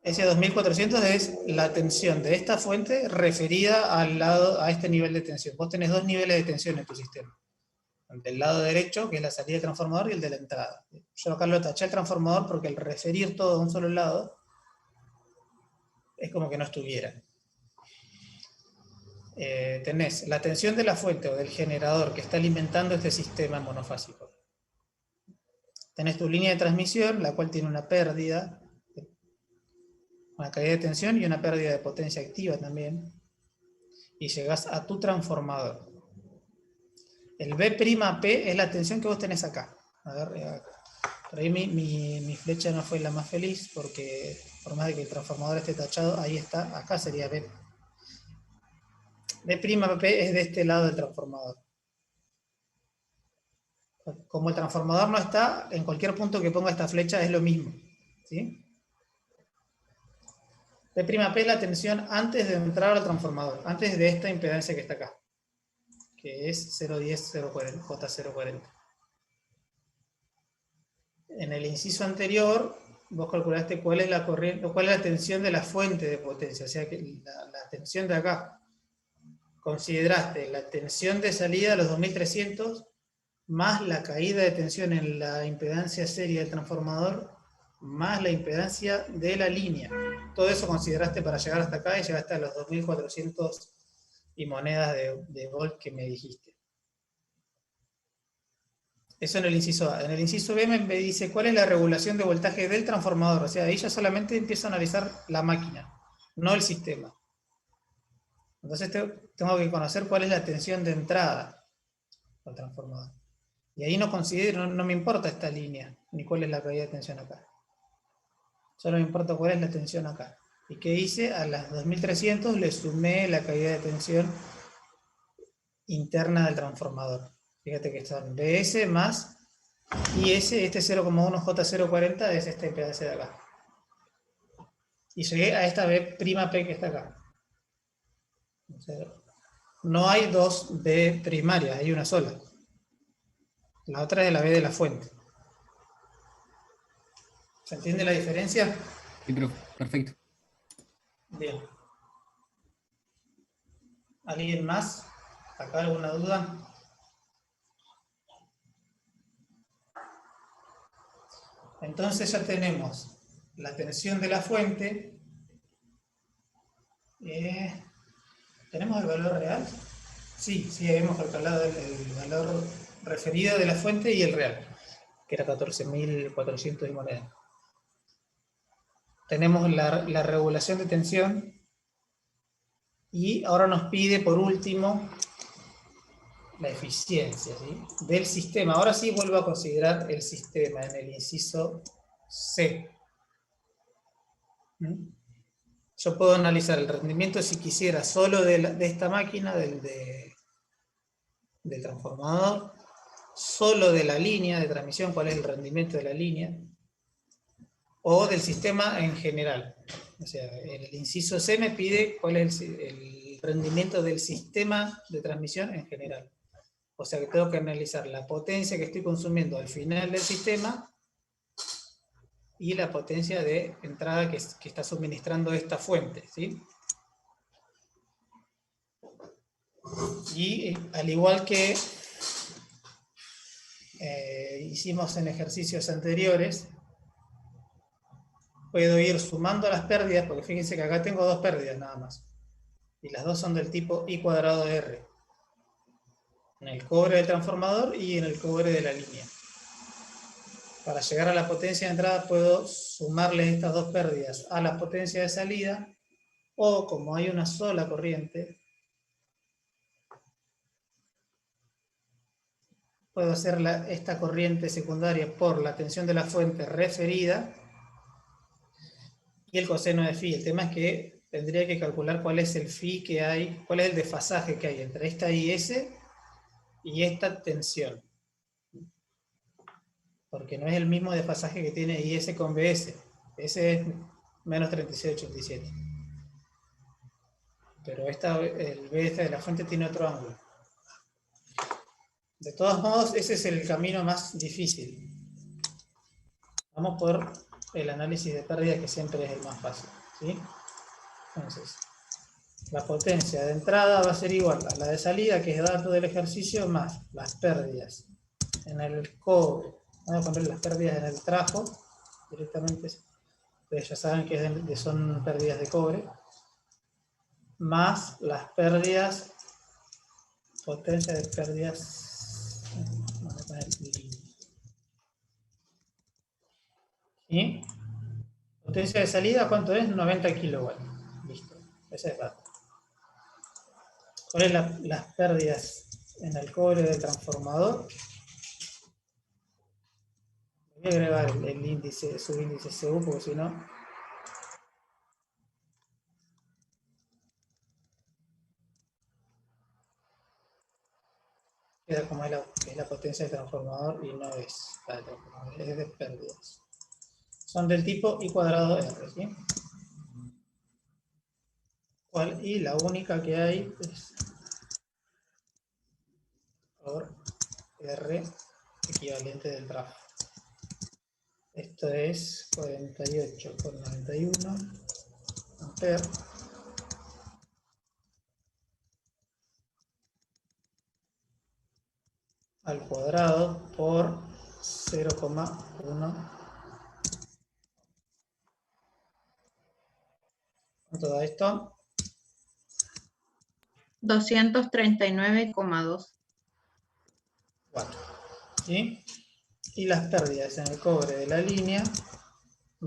Ese 2400 es la tensión de esta fuente referida a este nivel de tensión. Vos tenés dos niveles de tensión en tu sistema. El del lado derecho, que es la salida del transformador, y el de la entrada. Yo acá lo taché el transformador porque al referir todo a un solo lado, es como que no estuviera. Tenés la tensión de la fuente o del generador que está alimentando este sistema monofásico. Tenés tu línea de transmisión, la cual tiene una pérdida, una caída de tensión y una pérdida de potencia activa también. Y llegás a tu transformador. El B'P es la tensión que vos tenés acá. A ver, por ahí mi flecha no fue la más feliz, porque por más de que el transformador esté tachado, ahí está, acá sería B. B'P es de este lado del transformador. Como el transformador no está, en cualquier punto que ponga esta flecha es lo mismo. ¿Sí? B'P es la tensión antes de entrar al transformador, antes de esta impedancia que está acá, que es 010-040, J040. En el inciso anterior, vos calculaste cuál es la corriente, cuál es la tensión de la fuente de potencia, o sea que la tensión de acá. Consideraste la tensión de salida a los 2300 más la caída de tensión en la impedancia seria del transformador más la impedancia de la línea. Todo eso consideraste para llegar hasta acá y llegaste a los 2400 y monedas de volt que me dijiste. Eso en el inciso A. En el inciso B me dice cuál es la regulación de voltaje del transformador. O sea, ahí ya solamente empiezo a analizar la máquina, no el sistema. Entonces tengo que conocer cuál es la tensión de entrada al transformador. Y ahí no considero, no me importa esta línea, ni cuál es la caída de tensión acá. Solo me importa cuál es la tensión acá. ¿Y qué hice? A las 2300 le sumé la caída de tensión interna del transformador. Fíjate que son BS más IS, este 0,1 J040 es esta impedancia de acá. Y llegué a esta B'P que está acá. O sea, no hay dos B primarias, hay una sola. La otra es la B de la fuente. ¿Se entiende la diferencia? Sí, pero perfecto. Bien. ¿Alguien más? ¿Acá alguna duda? Entonces ya tenemos la tensión de la fuente. ¿Tenemos el valor real? Sí, hemos calculado el valor referido de la fuente y el real, que era 14.400 y moneda. Tenemos la regulación de tensión y ahora nos pide por último la eficiencia, ¿sí?, del sistema. Ahora sí vuelvo a considerar el sistema en el inciso C. Yo puedo analizar el rendimiento si quisiera solo de esta máquina, del transformador, solo de la línea de transmisión, cuál es el rendimiento de la línea, o del sistema en general. O sea, el inciso C me pide cuál es el rendimiento del sistema de transmisión en general. O sea que tengo que analizar la potencia que estoy consumiendo al final del sistema y la potencia de entrada que está suministrando esta fuente, ¿sí? Y al igual que hicimos en ejercicios anteriores, puedo ir sumando las pérdidas, porque fíjense que acá tengo dos pérdidas nada más. Y las dos son del tipo I cuadrado de R. En el cobre del transformador y en el cobre de la línea. Para llegar a la potencia de entrada puedo sumarle estas dos pérdidas a la potencia de salida, o como hay una sola corriente, puedo hacer esta corriente secundaria por la tensión de la fuente referida y el coseno de phi. El tema es que tendría que calcular cuál es el phi que hay, cuál es el desfasaje que hay entre esta IS y esta tensión. Porque no es el mismo desfasaje que tiene IS con BS. Ese es menos 36,87. Pero el BS de la fuente tiene otro ángulo. De todos modos, ese es el camino más difícil. Vamos por el análisis de pérdida, que siempre es el más fácil, ¿sí? Entonces, la potencia de entrada va a ser igual a la de salida, que es dato del ejercicio, más las pérdidas en el cobre. Vamos a poner las pérdidas en el trajo directamente. Ustedes ya saben que son pérdidas de cobre. Más las pérdidas, potencia de pérdidas. Vamos a poner línea. ¿Sí? Potencia de salida, ¿cuánto es? 90 kilowatts. Listo. Ese es dato. ¿Cuáles son las pérdidas en el cobre del transformador? Voy a agregar el índice, subíndice CU, porque si no... queda como es la potencia del transformador y no es la del transformador, es de pérdidas. Son del tipo I cuadrado R, ¿sí? Y la única que hay es por R equivalente del trabajo. Esto es 48,91 amperes al cuadrado por 0,1. ¿Cuánto da esto? 239,2. 4. ¿Sí? Y las pérdidas en el cobre de la línea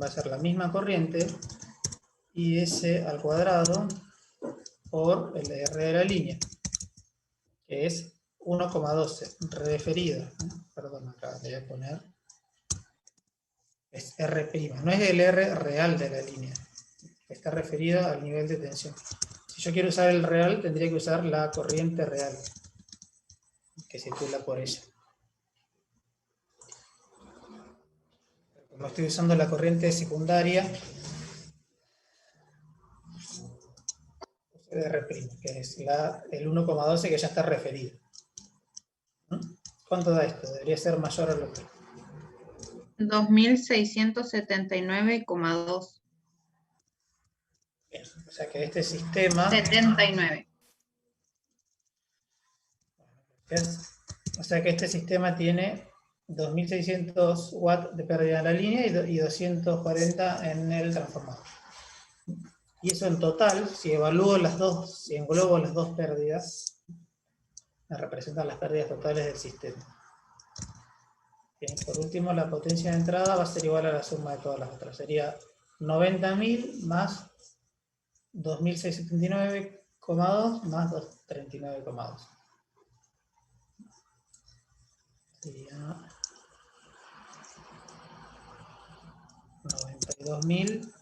va a ser la misma corriente, IS al cuadrado por el R de la línea, que es 1,12 referido. Perdón, acá le voy a poner. Es R', no es el R real de la línea. Está referido al nivel de tensión. Si yo quiero usar el real, tendría que usar la corriente real que circula por ella. Como estoy usando la corriente secundaria, uso R', que es el 1,12 que ya está referido. ¿Cuánto da esto? Debería ser mayor a lo que... 2.679,2. Bien, o sea que este sistema... 79. O sea que este sistema tiene 2.600 watts de pérdida en la línea y 240 en el transformador. Y eso en total, si evalúo si englobo las dos pérdidas, me representan las pérdidas totales del sistema. Bien, por último, la potencia de entrada va a ser igual a la suma de todas las otras. Sería 90.000 más 2.679,2 más 239,2. Sería 92.000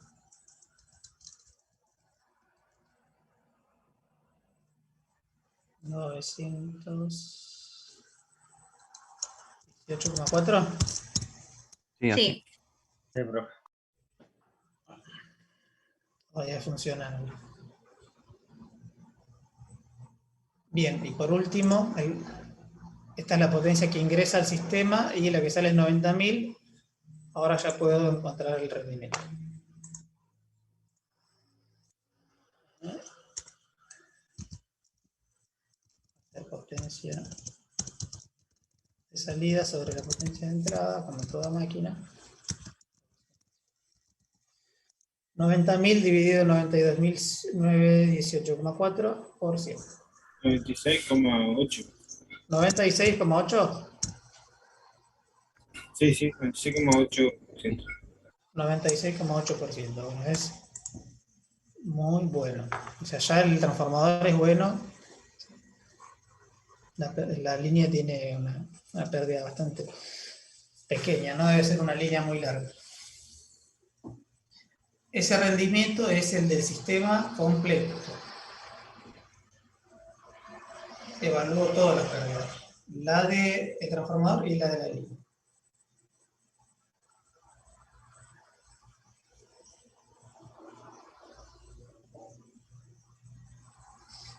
900 18,4. Sí, así. Sí. Sí, profe. Todavía funciona. Bien, y por último, esta es la potencia que ingresa al sistema y la que sale es 90.000. Ahora ya puedo encontrar el rendimiento. La potencia de salida sobre la potencia de entrada, como en toda máquina. 90.000 dividido en 92.918,4 por 100. 96,8. 96,8. Sí, sí, 96,8%. 96,8%. Bueno, es muy bueno. O sea, ya el transformador es bueno. La línea tiene una pérdida bastante pequeña, no debe ser una línea muy larga. Ese rendimiento es el del sistema completo. Evalúo todas las pérdidas. La del transformador y la de la línea.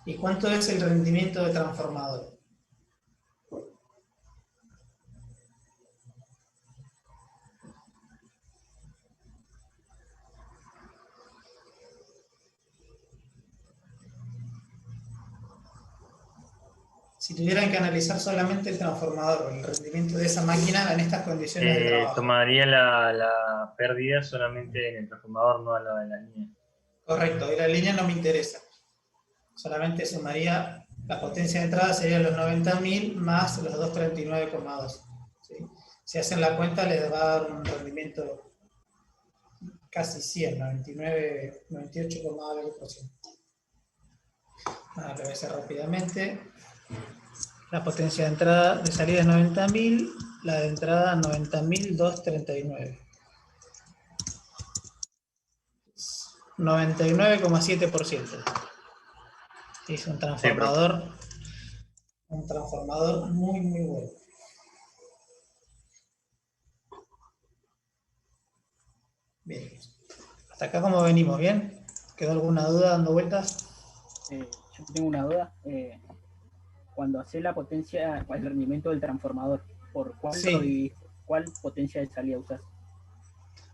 ¿Y cuánto es el rendimiento de transformador? Si tuvieran que analizar solamente el transformador, el rendimiento de esa máquina en estas condiciones de trabajo. Tomaría la pérdida solamente en el transformador, no a la de la línea. Correcto, y la línea no me interesa. Solamente sumaría la potencia de entrada, serían los 90.000 más los 239,2. ¿Sí? Si hacen la cuenta, les va a dar un rendimiento casi 100, 99, 98,algo%. Lo voy a hacer rápidamente. La potencia de entrada, de salida es 90.000, la de entrada 90.239. 99,7%. Es un transformador muy, muy bueno. Bien. Hasta acá, ¿cómo venimos? ¿Bien? ¿Quedó alguna duda dando vueltas? Yo tengo una duda. Cuando hace la potencia, el rendimiento del transformador, ¿por cuál Sí. lo dividís? ¿Cuál potencia de salida usás?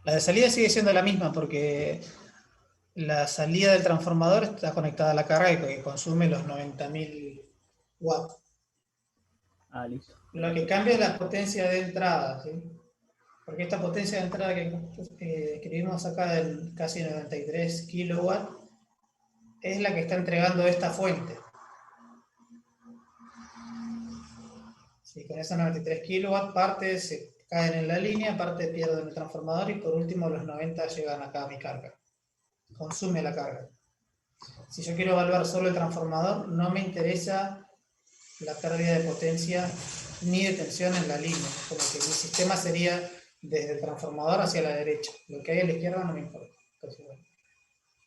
La de salida sigue siendo la misma porque la salida del transformador está conectada a la carga que consume los 90.000 watts. Ah, listo. Lo que cambia es la potencia de entrada, ¿sí? Porque esta potencia de entrada que escribimos acá del casi 93 kilowatts es la que está entregando esta fuente. Sí, con esos 93 kilowatts, parte se caen en la línea, parte pierden en el transformador y por último los 90 llegan acá a mi carga. Consume la carga. Si yo quiero evaluar solo el transformador, no me interesa la pérdida de potencia ni de tensión en la línea. Como que mi sistema sería desde el transformador hacia la derecha. Lo que hay a la izquierda no me importa. Entonces, bueno,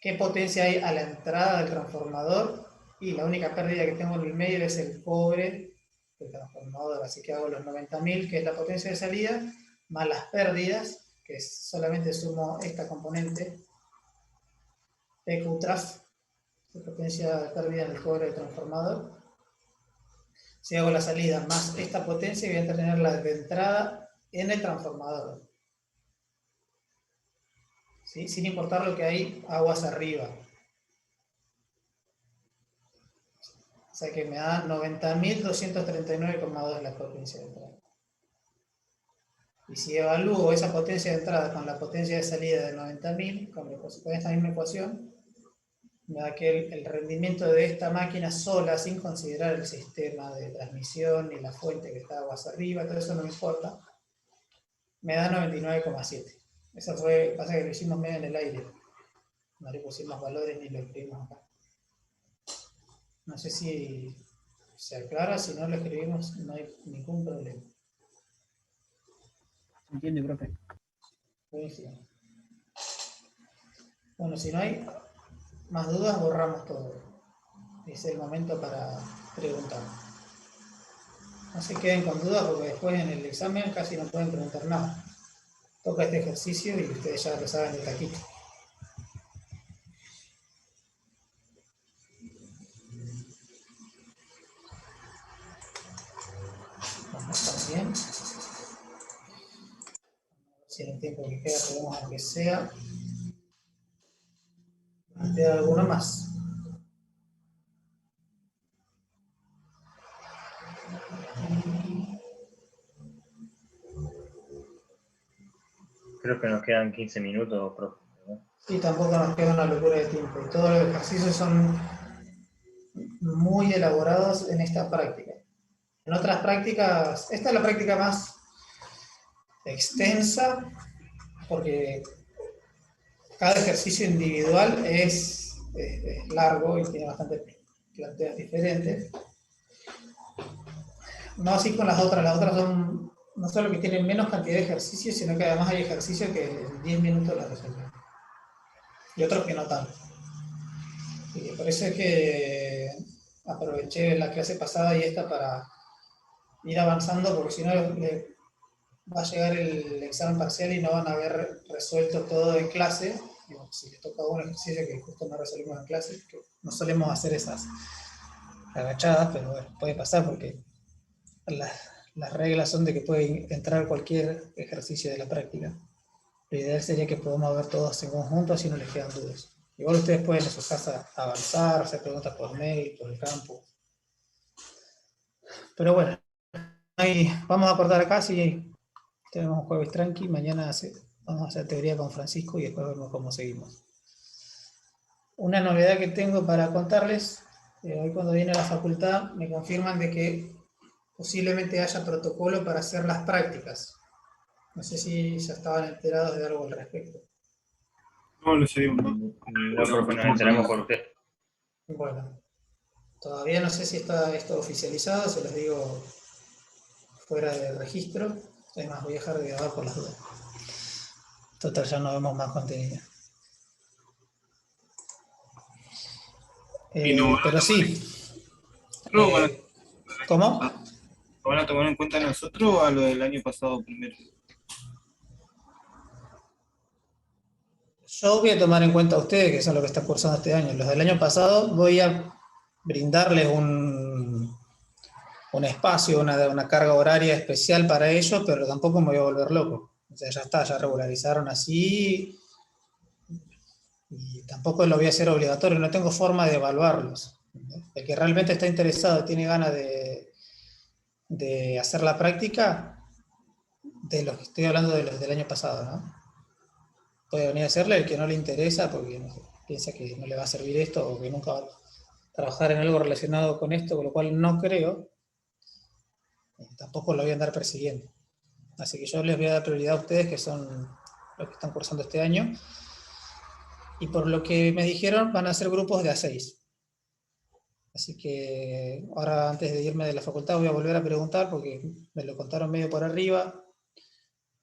¿qué potencia hay a la entrada del transformador? Y la única pérdida que tengo en el medio es el cobre del transformador. Así que hago los 90.000, que es la potencia de salida, más las pérdidas, que solamente sumo esta componente, PQ-TRAF, la potencia de pérdida en el cobre del transformador. Si hago la salida más esta potencia, voy a tener la de entrada en el transformador. ¿Sí? Sin importar lo que hay aguas arriba. O sea que me da 90.239,2 la potencia de entrada. Y si evalúo esa potencia de entrada con la potencia de salida de 90.000, con esta misma ecuación, me da que el rendimiento de esta máquina sola, sin considerar el sistema de transmisión ni la fuente que está aguas arriba, todo eso no me importa, me da 99,7. Eso fue, pasa que lo hicimos medio en el aire. No le pusimos valores ni lo escribimos acá. No sé si se aclara, si no lo escribimos no hay ningún problema. ¿Se entiende, profe? Buenísimo. Bueno, si no hay más dudas, borramos todo. Es el momento para preguntar. No se queden con dudas porque después en el examen casi no pueden preguntar nada. Toca este ejercicio y ustedes ya lo saben de taquito. Vamos también. Si en el tiempo que queda podemos, aunque sea, plantear alguno más. Creo que nos quedan 15 minutos, profe, ¿no? Y tampoco nos queda una locura de tiempo. Y todos los ejercicios son muy elaborados en esta práctica. En otras prácticas, esta es la práctica más extensa, porque cada ejercicio individual es largo y tiene bastantes planteos diferentes. No así con las otras son no solo que tienen menos cantidad de ejercicios, sino que además hay ejercicios que en 10 minutos los resuelven. Y otros que no tanto. Y por eso es que aproveché la clase pasada y esta para ir avanzando, porque si no va a llegar el examen parcial y no van a haber resuelto todo en clase. Y bueno, si les toca un ejercicio que justo no resolvimos en clase, que no solemos hacer esas agachadas, pero bueno, puede pasar porque las reglas son de que puede entrar cualquier ejercicio de la práctica. Lo ideal sería que podamos ver todos en conjunto, así no les quedan dudas. Igual ustedes pueden en su casa avanzar, hacer preguntas por mail, por el campo. Pero bueno, ahí vamos a cortar acá, si tenemos un jueves tranqui, mañana vamos a hacer teoría con Francisco y después vemos cómo seguimos. Una novedad que tengo para contarles, hoy cuando viene a la facultad me confirman de que posiblemente haya protocolo para hacer las prácticas. No sé si ya estaban enterados de algo al respecto. No lo seguimos. No, profe, nos enteramos por usted. Bueno, todavía no sé si está esto oficializado, se los digo fuera de registro. Además voy a dejar de grabar por las dudas. Total, ya no vemos más contenido. Pero sí. No, ¿Cómo? ¿lo van a tomar en cuenta nosotros o a lo del año pasado primero? Yo voy a tomar en cuenta a ustedes, que son los que están cursando este año. Los del año pasado voy a brindarles un espacio, una carga horaria especial para ellos, pero tampoco me voy a volver loco. O sea, ya está, ya regularizaron así y tampoco lo voy a hacer obligatorio, no tengo forma de evaluarlos. El que realmente está interesado, tiene ganas de hacer la práctica, de los que estoy hablando de los del año pasado, ¿no? Puede venir a hacerle, el que no le interesa porque no sé, piensa que no le va a servir esto o que nunca va a trabajar en algo relacionado con esto, con lo cual no creo, tampoco lo voy a andar persiguiendo. Así que yo les voy a dar prioridad a ustedes, que son los que están cursando este año, y por lo que me dijeron van a ser grupos de A6. Así que ahora, antes de irme de la facultad, voy a volver a preguntar porque me lo contaron medio por arriba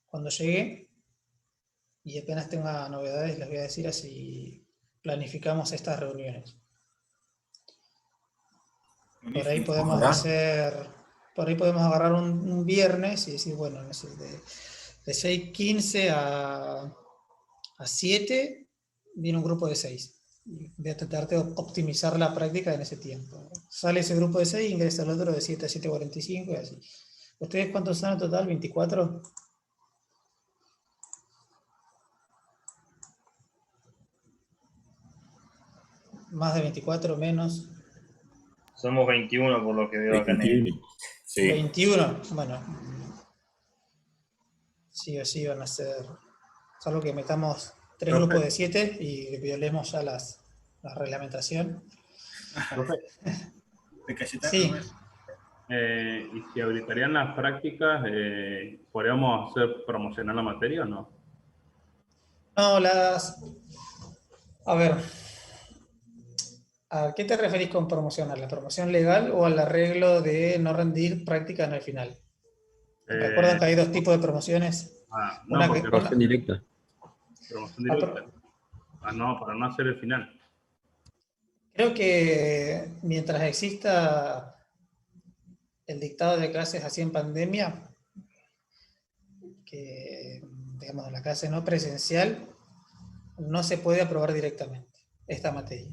cuando llegué, y apenas tenga novedades les voy a decir, así planificamos estas reuniones. Por ahí podemos agarrar un viernes y decir, bueno, no sé, de 6:15 a 7 viene un grupo de 6. Voy a tratar de optimizar la práctica en ese tiempo. Sale ese grupo de 6, ingresa el otro de 7 a 7:45 y así. ¿Ustedes cuántos son en total? ¿24? ¿Más de 24? ¿Menos? Somos 21 por lo que veo acá en el... 21. Sí. 21, bueno. Sí o sí van a ser, salvo que metamos 3 grupos de 7 y violemos ya la reglamentación. De Cayetano. Sí. Y si habilitarían las prácticas, ¿podríamos hacer promocionar la materia o no? No, a ver, ¿a qué te referís con promocionar? ¿La promoción legal o al arreglo de no rendir práctica en el final? ¿Recuerdan que hay dos tipos de promociones? No, Una porque Promoción directa. promoción directa. No, para no hacer el final. Creo que mientras exista el dictado de clases así en pandemia, que digamos la clase no presencial, no se puede aprobar directamente esta materia.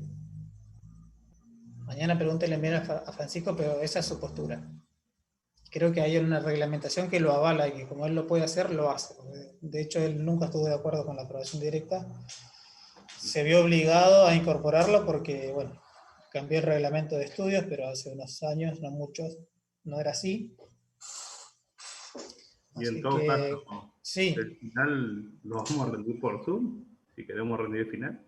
Mañana pregúntele bien a Francisco, pero esa es su postura. Creo que hay una reglamentación que lo avala y que como él lo puede hacer, lo hace. De hecho, él nunca estuvo de acuerdo con la aprobación directa. Se vio obligado a incorporarlo porque, bueno, cambió el reglamento de estudios, pero hace unos años, no muchos, no era así. Y en Así todo que, caso, sí, el final lo vamos a rendir por Zoom, si queremos rendir el final.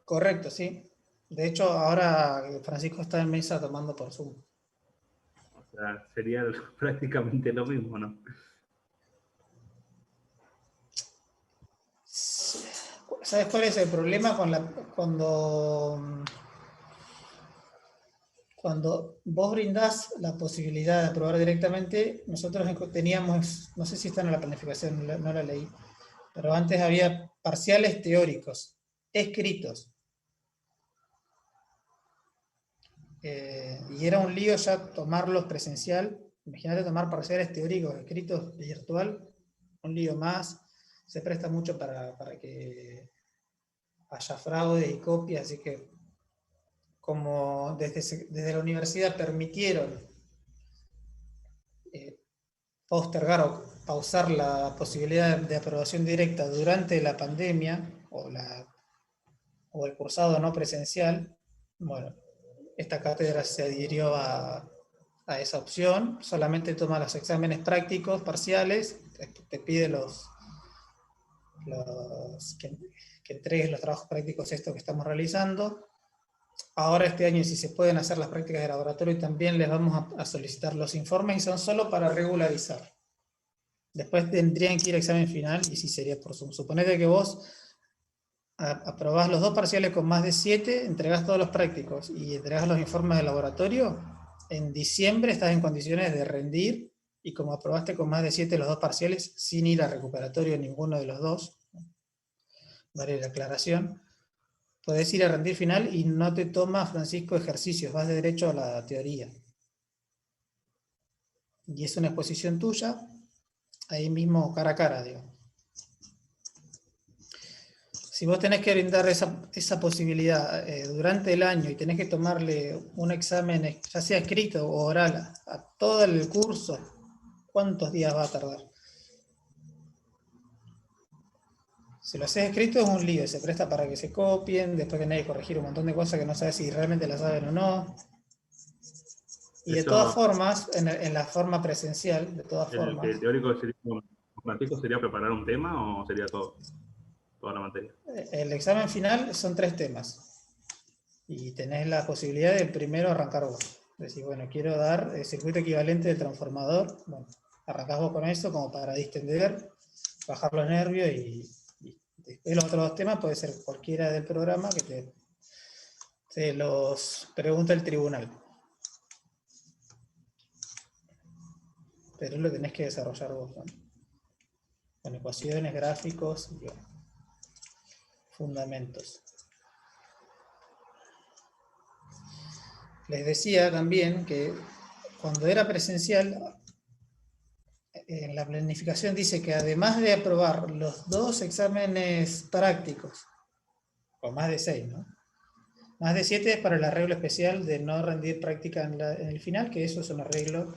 correcto, sí. De hecho, ahora Francisco está en mesa tomando por Zoom. O sea, sería prácticamente lo mismo, ¿no? ¿Sabes cuál es el problema cuando vos brindás la posibilidad de aprobar directamente? Nosotros teníamos, no sé si está en la planificación, no la leí, pero antes había parciales teóricos, escritos. Y era un lío ya tomarlos presencial. Imagínate tomar parciales teóricos escritos virtual, un lío más. Se presta mucho para que haya fraude y copias, así que como desde la universidad permitieron postergar o pausar la posibilidad de aprobación directa durante la pandemia o el cursado no presencial, bueno, esta cátedra se adhirió a esa opción, solamente toma los exámenes prácticos parciales, te pide que entregues los trabajos prácticos estos que estamos realizando. Ahora este año, si se pueden hacer las prácticas de laboratorio, también les vamos a solicitar los informes y son solo para regularizar. Después tendrían que ir a examen final y sí sería por Zoom. Suponete que vos aprobás los 2 parciales con más de 7, entregás todos los prácticos y entregás los informes de laboratorio. En diciembre estás en condiciones de rendir y como aprobaste con más de 7 los 2 parciales sin ir a recuperatorio ninguno de los 2, daré la aclaración, podés ir a rendir final y no te toma, Francisco, ejercicios, vas de derecho a la teoría. Y es una exposición tuya, ahí mismo cara a cara, digamos. Si vos tenés que brindar esa posibilidad durante el año y tenés que tomarle un examen, ya sea escrito o oral, a todo el curso, ¿cuántos días va a tardar? Si lo haces escrito es un lío, se presta para que se copien, después tenés que corregir un montón de cosas que no sabes si realmente las saben o no. Y de todas formas, en la forma presencial, de todas formas... ¿El teórico sería preparar un tema o sería toda la materia? El examen final son 3 temas. Y tenés la posibilidad de primero arrancar vos. Decir, bueno, quiero dar el circuito equivalente del transformador. Bueno, arrancás vos con eso como para distender, bajar los nervios y después los otros 2 temas puede ser cualquiera del programa que te los pregunta el tribunal. Pero lo tenés que desarrollar vos, ¿no? Con ecuaciones, gráficos y fundamentos. Les decía también que cuando era presencial, en la planificación dice que además de aprobar los 2 exámenes prácticos, o más de 6, ¿no? Más de 7 es para el arreglo especial de no rendir práctica en el final, que eso es un arreglo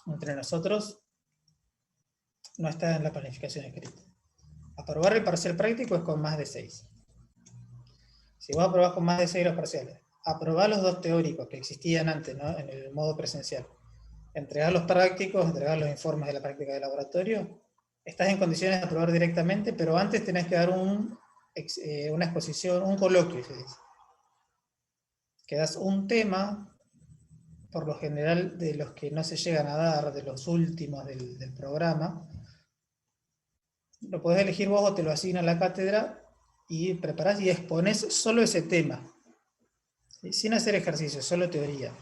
entre nosotros, no está en la planificación escrita. Aprobar el parcial práctico es con más de 6. Si vos aprobás con más de 6 los parciales, aprobás los 2 teóricos que existían antes, ¿no? En el modo presencial, entregar los prácticos, entregar los informes de la práctica de laboratorio, estás en condiciones de aprobar directamente, pero antes tenés que dar una exposición, un coloquio, se dice. Que das un tema, por lo general de los que no se llegan a dar, de los últimos del programa. Lo podés elegir vos o te lo asigna la cátedra y preparás y exponés solo ese tema. Sin hacer ejercicio, solo teoría.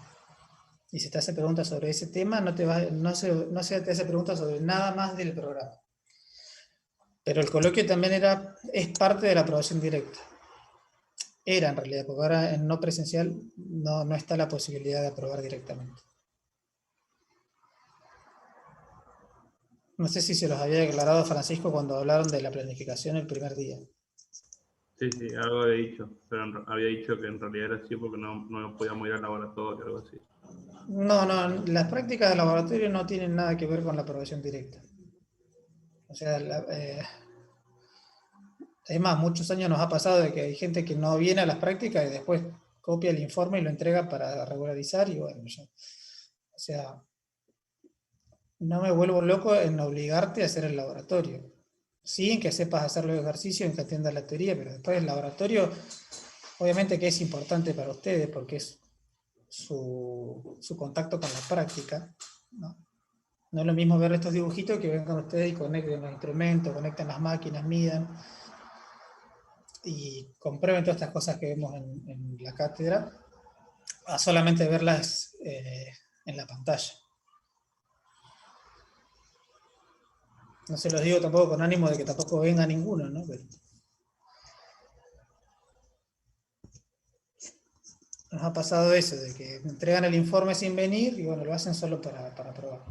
Y si te hace preguntas sobre ese tema, no se te hace preguntas sobre nada más del programa. Pero el coloquio también es parte de la aprobación directa. Era en realidad, porque ahora en no presencial no está la posibilidad de aprobar directamente. No sé si se los había aclarado a Francisco cuando hablaron de la planificación el primer día. Sí, sí, algo había dicho, pero había dicho que en realidad era así porque no podíamos ir al laboratorio o algo así. No, las prácticas de laboratorio no tienen nada que ver con la aprobación directa. O sea, es más, muchos años nos ha pasado de que hay gente que no viene a las prácticas y después copia el informe y lo entrega para regularizar y bueno, ya. O sea, no me vuelvo loco en obligarte a hacer el laboratorio. Sí, en que sepas hacer los ejercicios, en que atiendas la teoría, pero después el laboratorio, obviamente que es importante para ustedes porque es su contacto con la práctica, ¿no? No es lo mismo ver estos dibujitos que vengan ustedes y conecten los instrumentos, conecten las máquinas, midan y comprueben todas estas cosas que vemos en la cátedra, a solamente verlas en la pantalla. No se los digo tampoco con ánimo de que tampoco venga ninguno, ¿no? Pero nos ha pasado eso, de que entregan el informe sin venir y bueno, lo hacen solo para probar.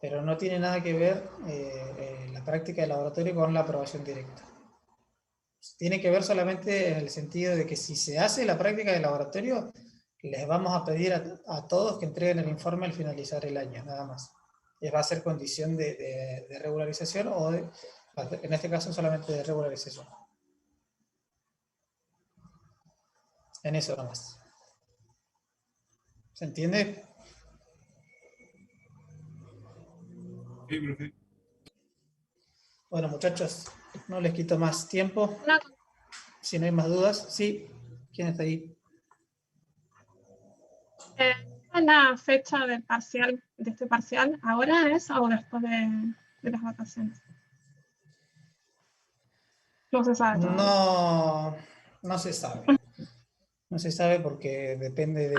Pero no tiene nada que ver la práctica de laboratorio con la aprobación directa. Tiene que ver solamente en el sentido de que si se hace la práctica de laboratorio, les vamos a pedir a todos que entreguen el informe al finalizar el año, nada más. Les va a ser condición de regularización o, en este caso, solamente de regularización. En eso nomás. ¿Se entiende? Sí, profe. Bueno, muchachos, no les quito más tiempo. Si no hay más dudas, sí. ¿Quién está ahí? ¿Es la fecha del parcial, de este parcial? ¿Ahora es o después de las vacaciones? No se sabe todavía. No se sabe. No se sabe porque depende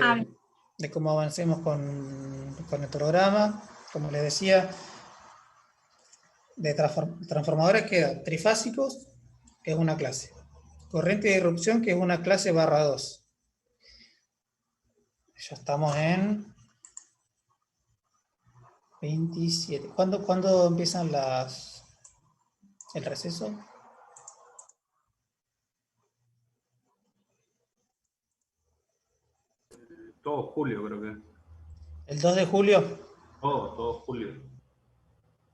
de cómo avancemos con el programa. Como les decía, de transformadores queda trifásicos, que es una clase. Corriente de irrupción, que es una clase /2. Ya estamos en 27. ¿Cuándo empiezan el receso? Todo julio, creo que. ¿El 2 de julio? Todo julio.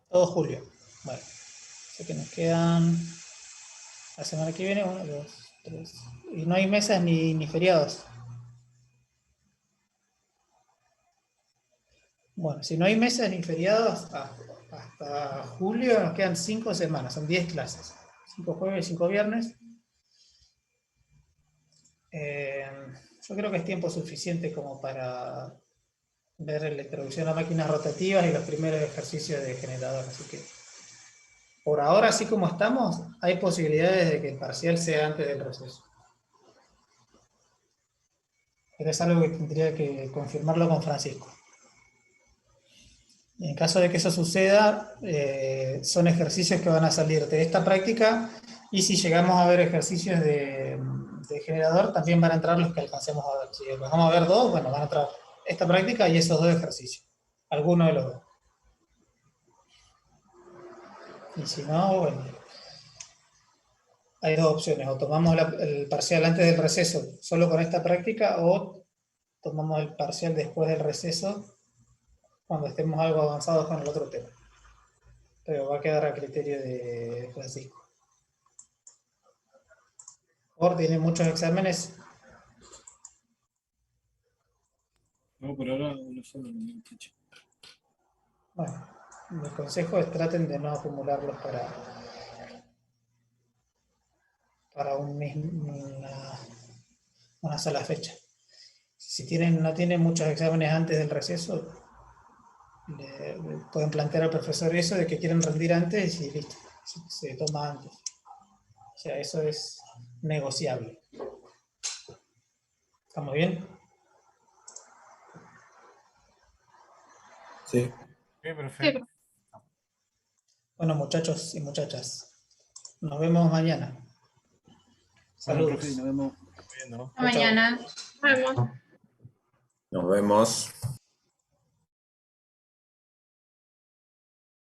Todo julio. Bueno, sé que nos quedan la semana que viene, 1, 2, 3. Y no hay mesas ni feriados. Bueno, si no hay mesas ni feriados, hasta julio nos quedan 5 semanas, son 10 clases. 5 jueves y 5 viernes. Yo creo que es tiempo suficiente como para ver la introducción a máquinas rotativas y los primeros ejercicios de generador. Así que, por ahora, así como estamos, hay posibilidades de que el parcial sea antes del receso. Pero es algo que tendría que confirmarlo con Francisco. En caso de que eso suceda, son ejercicios que van a salir de esta práctica y si llegamos a ver ejercicios de generador, también van a entrar los que alcancemos a ver. Si vamos a ver 2, bueno, van a entrar esta práctica y esos 2 ejercicios. Alguno de los 2. Y si no, bueno, hay 2 opciones. O tomamos el parcial antes del receso solo con esta práctica o tomamos el parcial después del receso cuando estemos algo avanzados con el otro tema. Pero va a quedar a criterio de Francisco. ¿Tiene muchos exámenes? No, por ahora uno solo. Bueno, mi consejo es traten de no acumularlos para una sola fecha. Si no tienen muchos exámenes antes del receso, le pueden plantear al profesor eso de que quieren rendir antes y listo, se toma antes. O sea, eso es negociable. ¿Estamos bien? Sí. Sí, perfecto. Bueno, muchachos y muchachas, nos vemos mañana. Saludos. Bueno, profe, nos vemos. Hasta mañana. Vamos. Nos vemos.